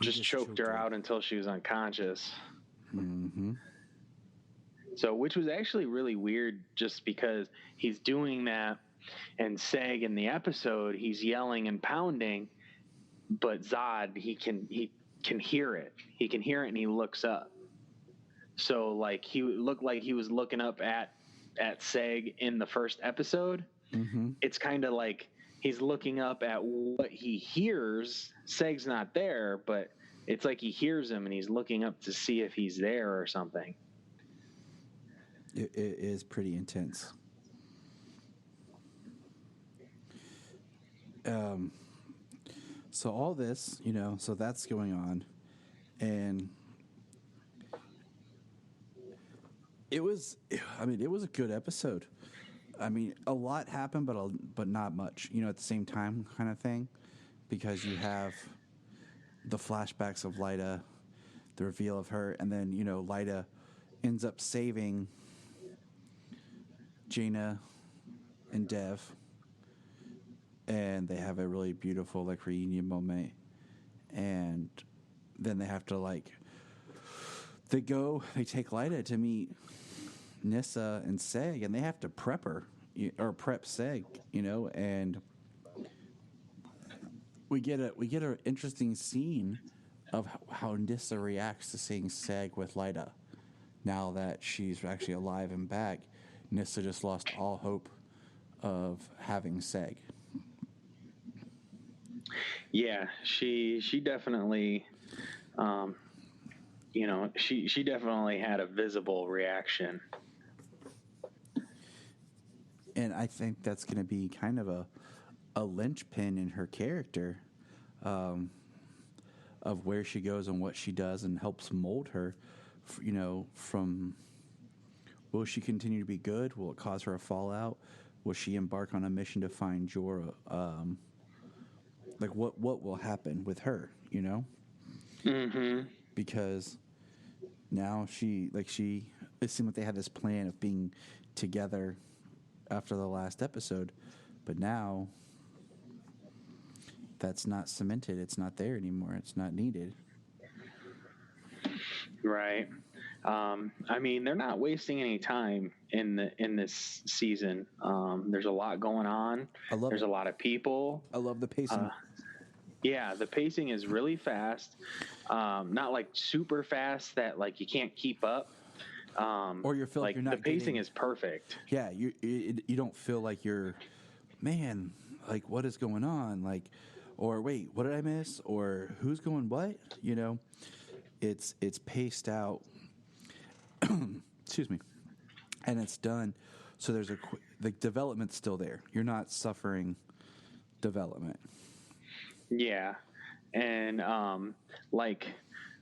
He just choked her out until she was unconscious. Mm-hmm. So, which was actually really weird, just because he's doing that, and Seg in the episode, he's yelling and pounding, but Zod, he can hear it. He can hear it, and he looks up. So, like, he looked like he was looking up at Seg in the first episode. Mm-hmm. It's kind of like he's looking up at what he hears. Seg's not there, but it's like he hears him, and he's looking up to see if he's there or something. It is pretty intense. So all this, so that's going on, and it was a good episode. I mean, a lot happened, but not much, at the same time, kind of thing, because you have the flashbacks of Lyda, the reveal of her, and then Lyda ends up saving Jaina and Dev, and they have a really beautiful reunion moment, and then they have to they take Lyda to meet Nyssa and Seg, and they have to prep her prep Seg, and we get an interesting scene of how Nyssa reacts to seeing Seg with Lyda. Now that she's actually alive and back, Nyssa just lost all hope of having Seg. Yeah, she definitely, she definitely had a visible reaction. And I think that's going to be kind of a linchpin in her character, of where she goes and what she does, and helps mold her, from will she continue to be good? Will it cause her a fallout? Will she embark on a mission to find Jorah? What will happen with her, Mm-hmm. Because now it seemed like they had this plan of being together after the last episode, but now that's not cemented. It's not there anymore. It's not needed. Right. I mean, they're not wasting any time in this season. There's a lot going on. There's a lot of people. I love the pacing. Yeah, the pacing is really fast. Not super fast that you can't keep up, Or you feel like you're not the pacing getting, is perfect. Yeah, you don't feel like you're, man, like what is going on? Like, or wait, what did I miss? Or who's going what? You know, it's paced out. Excuse me, and it's done. So there's the development's still there. You're not suffering development. Yeah, and like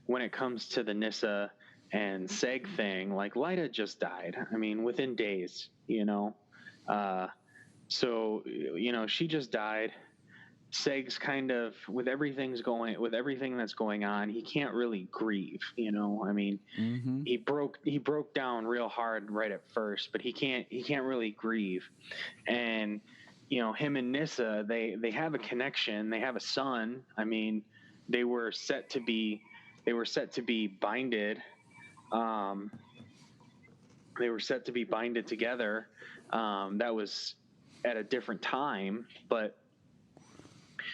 when it comes to the Nyssa and Seg thing, like Lyta just died. I mean, within days, you know. So you know, she just died. Seg's kind of with everything that's going on, he can't really grieve, you know. I mean, he broke down real hard right at first, but he can't really grieve. And you know, him and Nyssa, they have a connection. They have a son. I mean, they were set to be binded. They were set to be binded together. That was at a different time, but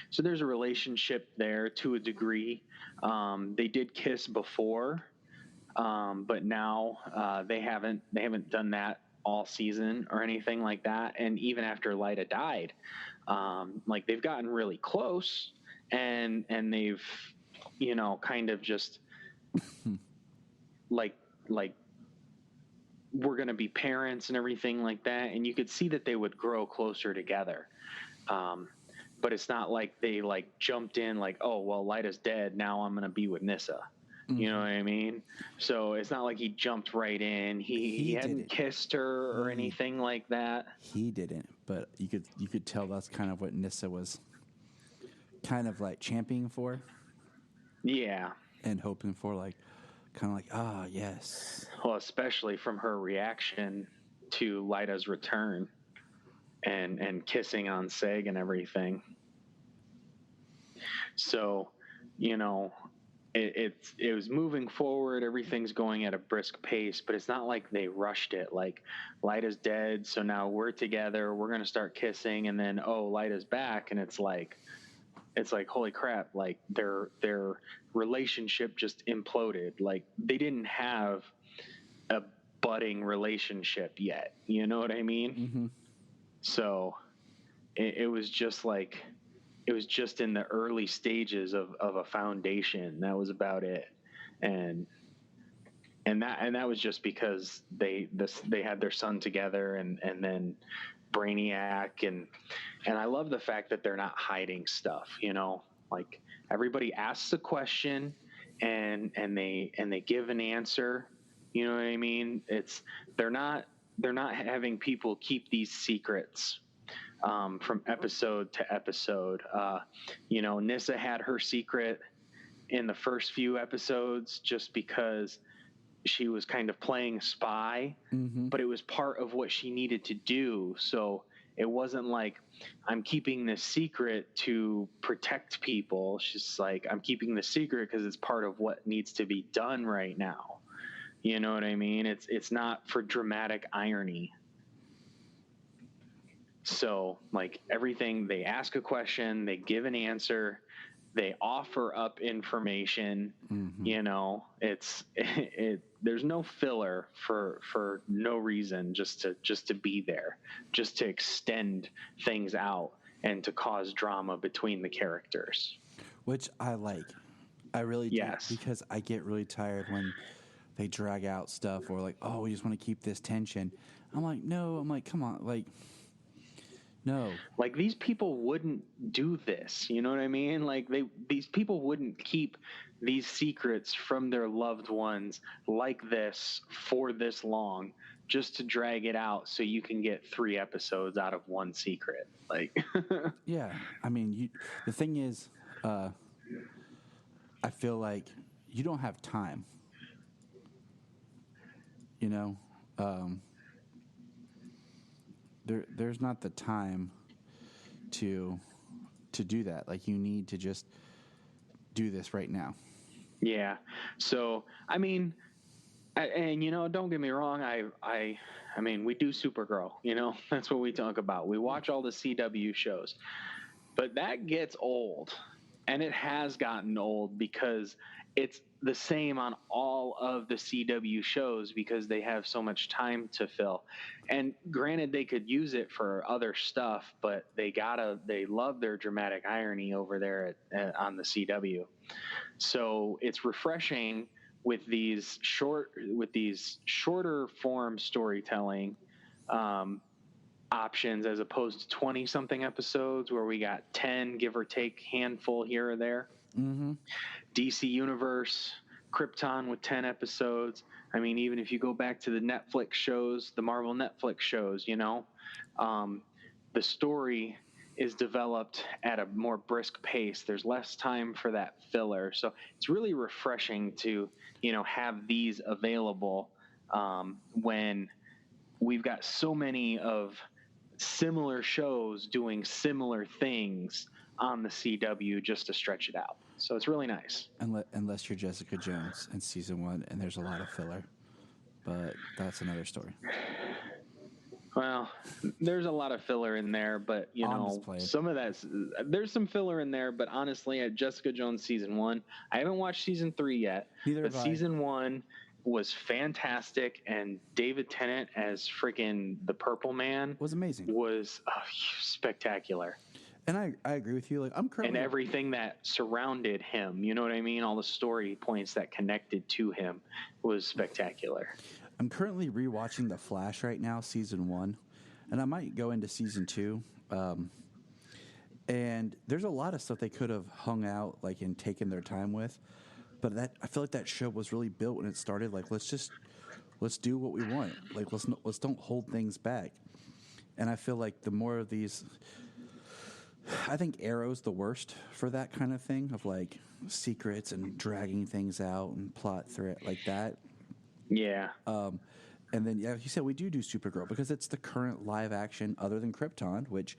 so there's a relationship there to a degree. They did kiss before, but now they haven't done that all season or anything like that. And even after Lyta died, like they've gotten really close, and they've, you know, kind of just like we're going to be parents and everything like that. And you could see that they would grow closer together. But it's not like they like jumped in like, oh, well, Lyta's dead, now I'm going to be with Nyssa. You know what I mean? So it's not like he jumped right in. He hadn't kissed her or anything like that. He didn't, but you could tell that's kind of what Nyssa was kind of like championing for. Yeah. And hoping for, like, kind of like, yes. Well, especially from her reaction to Lyta's return and kissing on Seg and everything. So, you know, it was moving forward. Everything's going at a brisk pace, but it's not like they rushed it. Like, Lyta's dead, so now we're together. We're going to start kissing, and then, oh, Lyta's back, and it's like, holy crap, like their relationship just imploded. Like, they didn't have a budding relationship yet. You know what I mean? Mm-hmm. So it was just like, it was just in the early stages of a foundation. That was about it. And that was just because they had their son together, and then Brainiac, and I love the fact that they're not hiding stuff, you know, like everybody asks a question and they give an answer, you know what I mean? They're not having people keep these secrets from episode to episode. You know, Nyssa had her secret in the first few episodes just because she was kind of playing spy, but it was part of what she needed to do. So it wasn't like, I'm keeping this secret to protect people. She's like, I'm keeping the secret because it's part of what needs to be done right now. You know what I mean? It's not for dramatic irony. So, like, everything, they ask a question, they give an answer, they offer up information. You know, there's no filler for no reason, just to be there, just to extend things out and to cause drama between the characters. Which I like. I really do. Yes. Because I get really tired when they drag out stuff, or like, oh, we just want to keep this tension. I'm like, no. I'm like, come on, like, no. Like, these people wouldn't do this. You know what I mean? Like, these people wouldn't keep these secrets from their loved ones like this for this long, just to drag it out so you can get 3 episodes out of one secret. Like, yeah. I mean, the thing is, I feel like you don't have time. You know, there's not the time to do that. Like, you need to just do this right now. Yeah. So, I mean, and you know, don't get me wrong. I mean, we do Supergirl, you know, that's what we talk about. We watch all the CW shows, but that gets old, and it has gotten old because the same on all of the CW shows because they have so much time to fill. And granted, they could use it for other stuff, but they love their dramatic irony over there on the CW. So it's refreshing with these shorter form storytelling options as opposed to 20 something episodes where we got 10, give or take, handful here or there. Mm-hmm. DC Universe, Krypton with 10 episodes. I mean, even if you go back to the Netflix shows, the Marvel Netflix shows, the story is developed at a more brisk pace. There's less time for that filler. So it's really refreshing to, have these available when we've got so many of similar shows doing similar things on the CW just to stretch it out. So it's really nice. Unless you're Jessica Jones in season 1 and there's a lot of filler. But that's another story. Well, there's a lot of filler in there, but some of there's some filler in there, but honestly, at Jessica Jones season 1, I haven't watched season 3 yet. Neither but have I. Season 1 was fantastic, and David Tennant as freaking the Purple Man was amazing. Was spectacular. And I agree with you. Like I'm currently, and everything that surrounded him, you know what I mean? All the story points that connected to him was spectacular. I'm currently rewatching The Flash right now, season 1, and I might go into season 2. And there's a lot of stuff they could have hung out like and taken their time with, but I feel like that show was really built when it started. Like let's do what we want. Like let's don't hold things back. And I feel like the more of these, I think Arrow's the worst for that kind of thing of like secrets and dragging things out and plot thread like that. Yeah. And then, yeah, you said we do Supergirl because it's the current live action other than Krypton, which,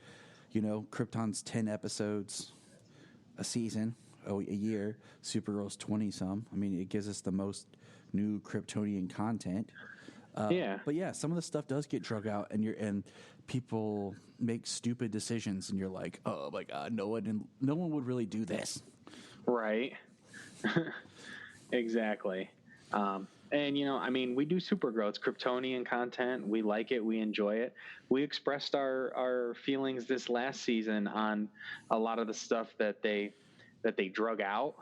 Krypton's 10 episodes a season, a year. Supergirl's 20-some. I mean, it gives us the most new Kryptonian content. Yeah. But, yeah, some of the stuff does get drug out, and people make stupid decisions, and you're like, oh, my God, no one would really do this. Right. Exactly. And, we do Supergirl. It's Kryptonian content. We like it. We enjoy it. We expressed our feelings this last season on a lot of the stuff that they drug out,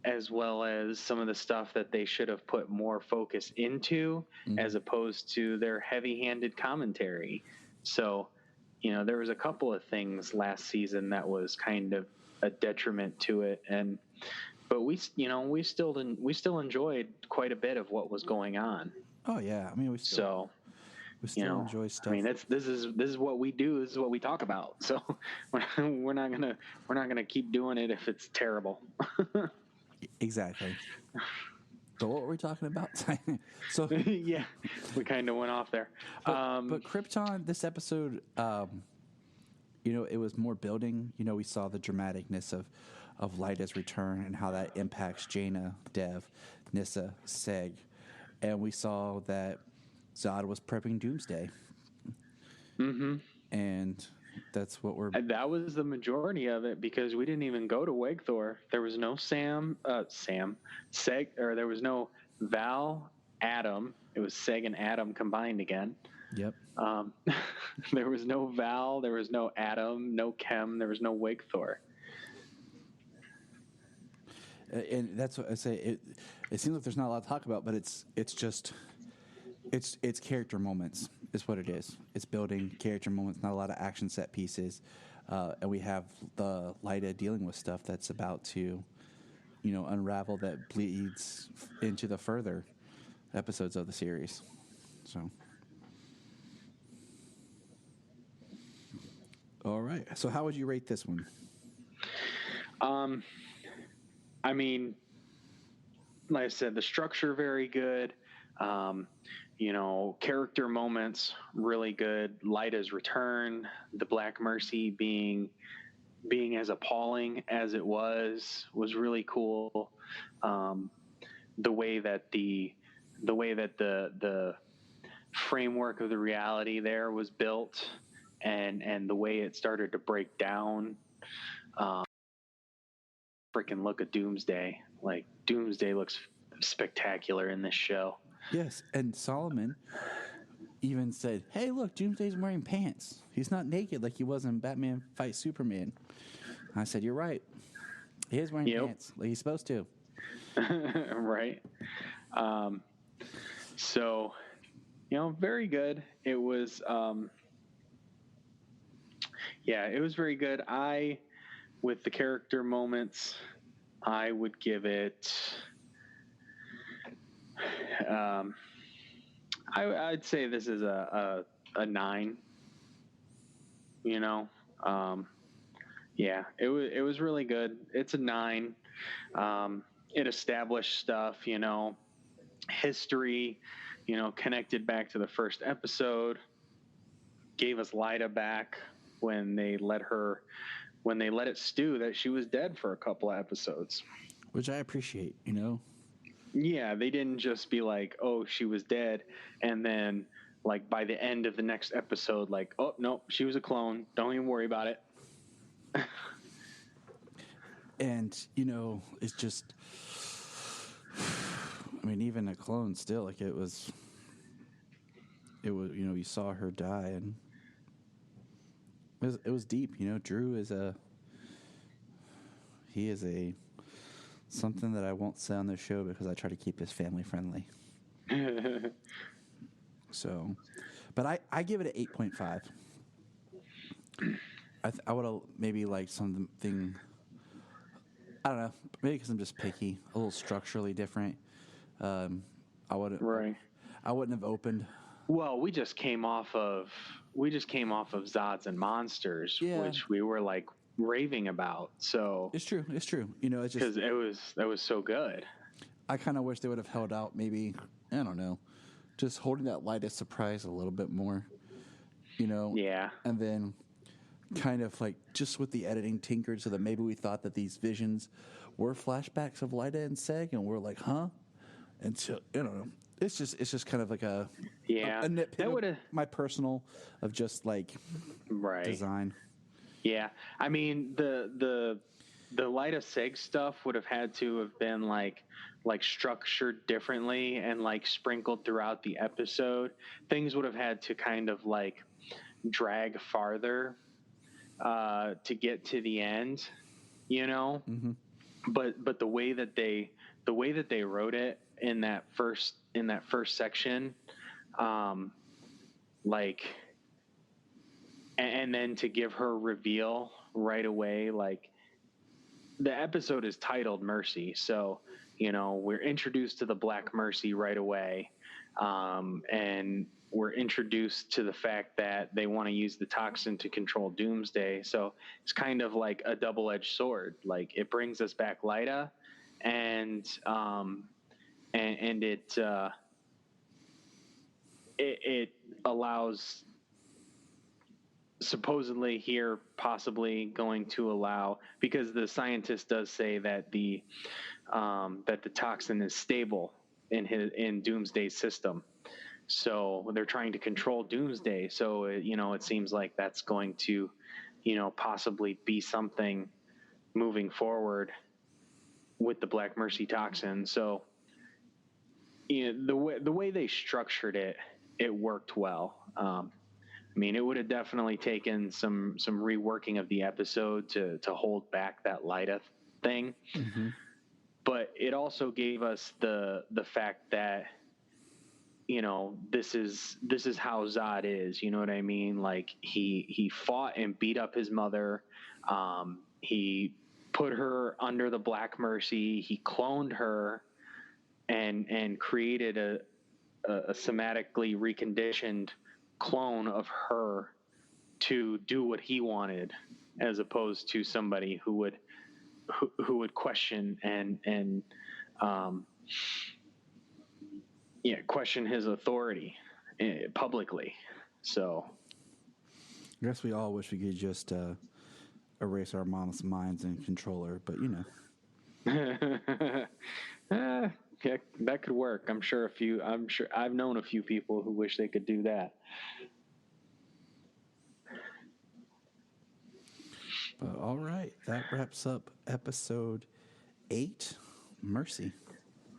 as well as some of the stuff that they should have put more focus into, as opposed to their heavy-handed commentary. So, there was a couple of things last season that was kind of a detriment to it, but we still enjoyed quite a bit of what was going on. Oh yeah, I mean we still enjoy stuff. I mean this is what we do. This is what we talk about. So we're not gonna keep doing it if it's terrible. Exactly. So what were we talking about? So yeah, we kind of went off there. But Krypton, this episode, it was more building. We saw the dramaticness of Lyta's return and how that impacts Jaina, Dev, Nyssa, Seg. And we saw that Zod was prepping Doomsday. Mm-hmm. And that's what that was the majority of it, because we didn't even go to Wegthor. There was no Seg, or there was no Val, Adam. It was Seg and Adam combined again. Yep. There was no Val, there was no Adam, no Chem, there was no Wegthor. And that's what I say. It seems like there's not a lot to talk about, but it's character moments is what it is. It's building character moments, not a lot of action set pieces, and we have the Lyta dealing with stuff that's about to, unravel that bleeds into the further episodes of the series. So, all right. So, how would you rate this one? I mean, like I said, the structure very good. Character moments really good. Lyta's return, the Black Mercy being as appalling as it was really cool. The way that the framework of the reality there was built, and the way it started to break down. Freaking look at Doomsday. Like, Doomsday looks spectacular in this show. Yes, and Solomon even said, "Hey, look, Doomsday's wearing pants. He's not naked like he was in Batman Fight Superman." I said, "You're right. He is wearing pants like he's supposed to." Right. So, very good. It was, it was very good. With the character moments, I would give it, I'd say this is a 9, it was really good. It's a 9. It established stuff, history, connected back to the first episode, gave us Lyda back when they let it stew that she was dead for a couple of episodes. Which I appreciate, Yeah, they didn't just be like, oh, she was dead, and then like by the end of the next episode, like, oh, no, she was a clone. Don't even worry about it. And, it's just, I mean, even a clone still, like it was, you saw her die, and it was deep, Drew is something that I won't say on this show because I try to keep this family friendly. So, but I give it an 8.5. I would have maybe liked something, I don't know, maybe because I'm just picky, a little structurally different. I wouldn't have opened. Well, we just came off of Zods and Monsters, which we were like raving about. So it's true. It's just because that was so good. I kind of wish they would have held out. Maybe, I don't know, just holding that light of surprise a little bit more. Yeah. And then kind of like just with the editing tinkered so that maybe we thought that these visions were flashbacks of Lyda and Seg, and we're like, huh? And so, I don't know. It's just kind of like a nitpick. That would have my personal of just like design. Yeah, I mean the Lyda Seg stuff would have had to have been like structured differently and like sprinkled throughout the episode. Things would have had to kind of like drag farther to get to the end, Mm-hmm. But the way that they wrote it in that first section, and then to give her reveal right away, like the episode is titled Mercy, so we're introduced to the Black Mercy right away, and we're introduced to the fact that they want to use the toxin to control Doomsday. So it's kind of like a double-edged sword. Like it brings us back Lyda, and it allows, supposedly here, possibly going to allow, because the scientist does say that the toxin is stable in Doomsday's system. So they're trying to control Doomsday. So, it seems like that's going to, possibly be something moving forward with the Black Mercy toxin. So, the way they structured it, it worked well. I mean, it would have definitely taken some reworking of the episode to hold back that Lyda thing. Mm-hmm. But it also gave us the fact that, this is how Zod is, you know what I mean? Like he fought and beat up his mother. He put her under the Black Mercy. He cloned her and created a somatically reconditioned clone of her to do what he wanted, as opposed to somebody who would question and question his authority publicly. So I guess we all wish we could just erase our mom's minds and control her, but yeah, that could work. I'm sure I've known a few people who wish they could do that. But all right, that wraps up episode 8. Mercy.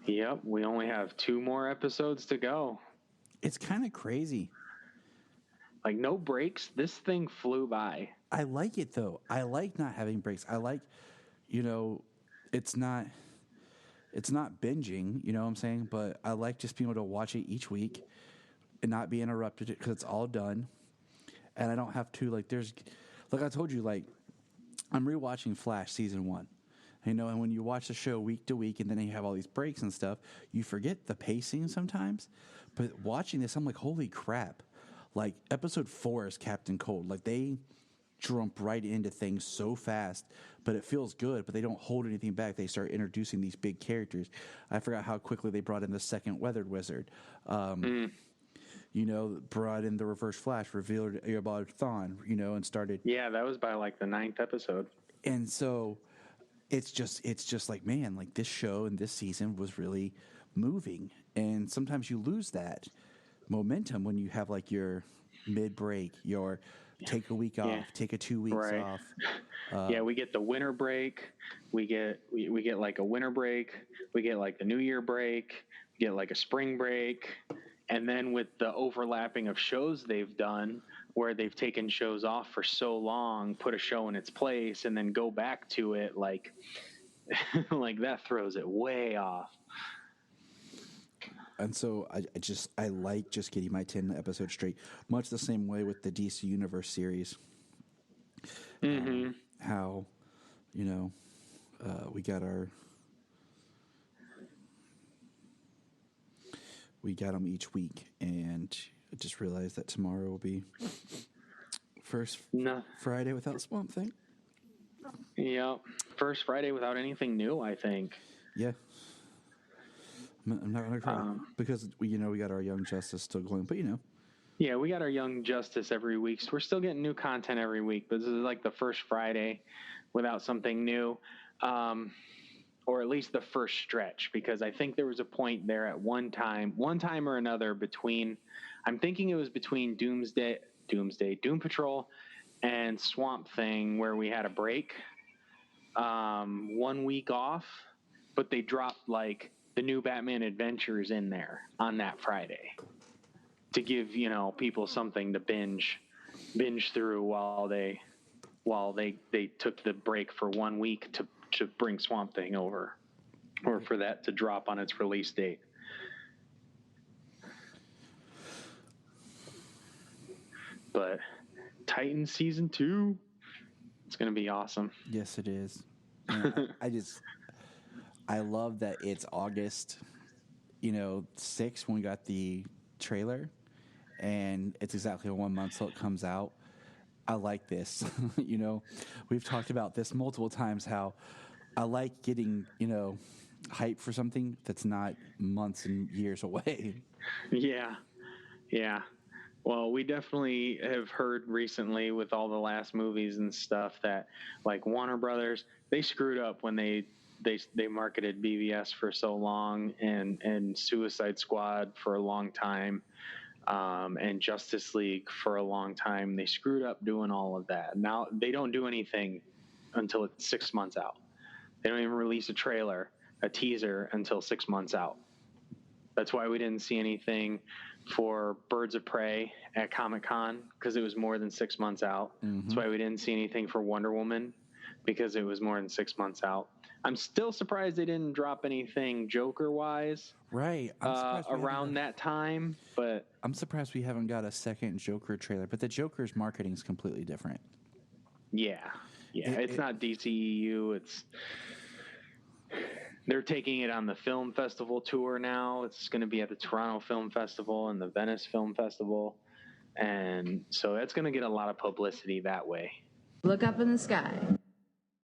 Yep, we only have 2 more episodes to go. It's kind of crazy. Like, no breaks. This thing flew by. I like it, though. I like not having breaks. I like, it's not binging, you know what I'm saying? But I like just being able to watch it each week and not be interrupted because it's all done. And I don't have to, like I told you, like, I'm rewatching Flash season 1. And when you watch the show week to week and then you have all these breaks and stuff, you forget the pacing sometimes. But watching this, I'm like, holy crap. Like, episode 4 is Captain Cold. Like, they jump right into things so fast, but it feels good, but they don't hold anything back. They start introducing these big characters. I forgot how quickly they brought in the second Weathered Wizard. Brought in the Reverse Flash, revealed about Thawne, and started. Yeah, that was by, like, the 9th episode. And so it's just like, man, like, this show and this season was really moving. And sometimes you lose that momentum when you have, like, your mid-break, your take a week off, take a 2 weeks off. We get the winter break. We get like a winter break. We get like the New Year break. We get like a spring break. And then with the overlapping of shows they've done, where they've taken shows off for so long, put a show in its place, and then go back to it, like, like that throws it way off. And so I like just getting my 10 episodes straight, much the same way with the DC Universe series. How, we got them each week, and I just realized that tomorrow will be first Friday without Swamp Thing. Yeah, first Friday without anything new, I think. Yeah. I'm not going to cry because we got our Young Justice still going, but Yeah, we got our Young Justice every week. So we're still getting new content every week, but this is like the first Friday without something new, or at least the first stretch, because I think there was a point there at one time or another I'm thinking it was between Doom Patrol and Swamp Thing, where we had a break, 1 week off, but they dropped like the new Batman Adventures in there on that Friday to give, people something to binge through while they took the break for 1 week to bring Swamp Thing over, or for that to drop on its release date. But Titan season 2, it's going to be awesome. Yes, it is. I love that it's August, 6th when we got the trailer, and it's exactly 1 month till it comes out. I like this. We've talked about this multiple times, how I like getting, hype for something that's not months and years away. Yeah. Well, we definitely have heard recently with all the last movies and stuff that, like, Warner Brothers, they screwed up when they marketed BVS for so long, and Suicide Squad for a long time, and Justice League for a long time. They screwed up doing all of that. Now they don't do anything until it's 6 months out. They don't even release a teaser until 6 months out. That's why we didn't see anything for Birds of Prey at Comic-Con, because it was more than 6 months out. That's why we didn't see anything for Wonder Woman, because it was more than 6 months out. I'm still surprised they didn't drop anything Joker-wise around that time. But I'm surprised we haven't got a second Joker trailer. But the Joker's marketing is completely different. Yeah. It's not DCEU. They're taking it on the film festival tour now. It's going to be at the Toronto Film Festival and the Venice Film Festival. And so that's going to get a lot of publicity that way. Look up in the sky.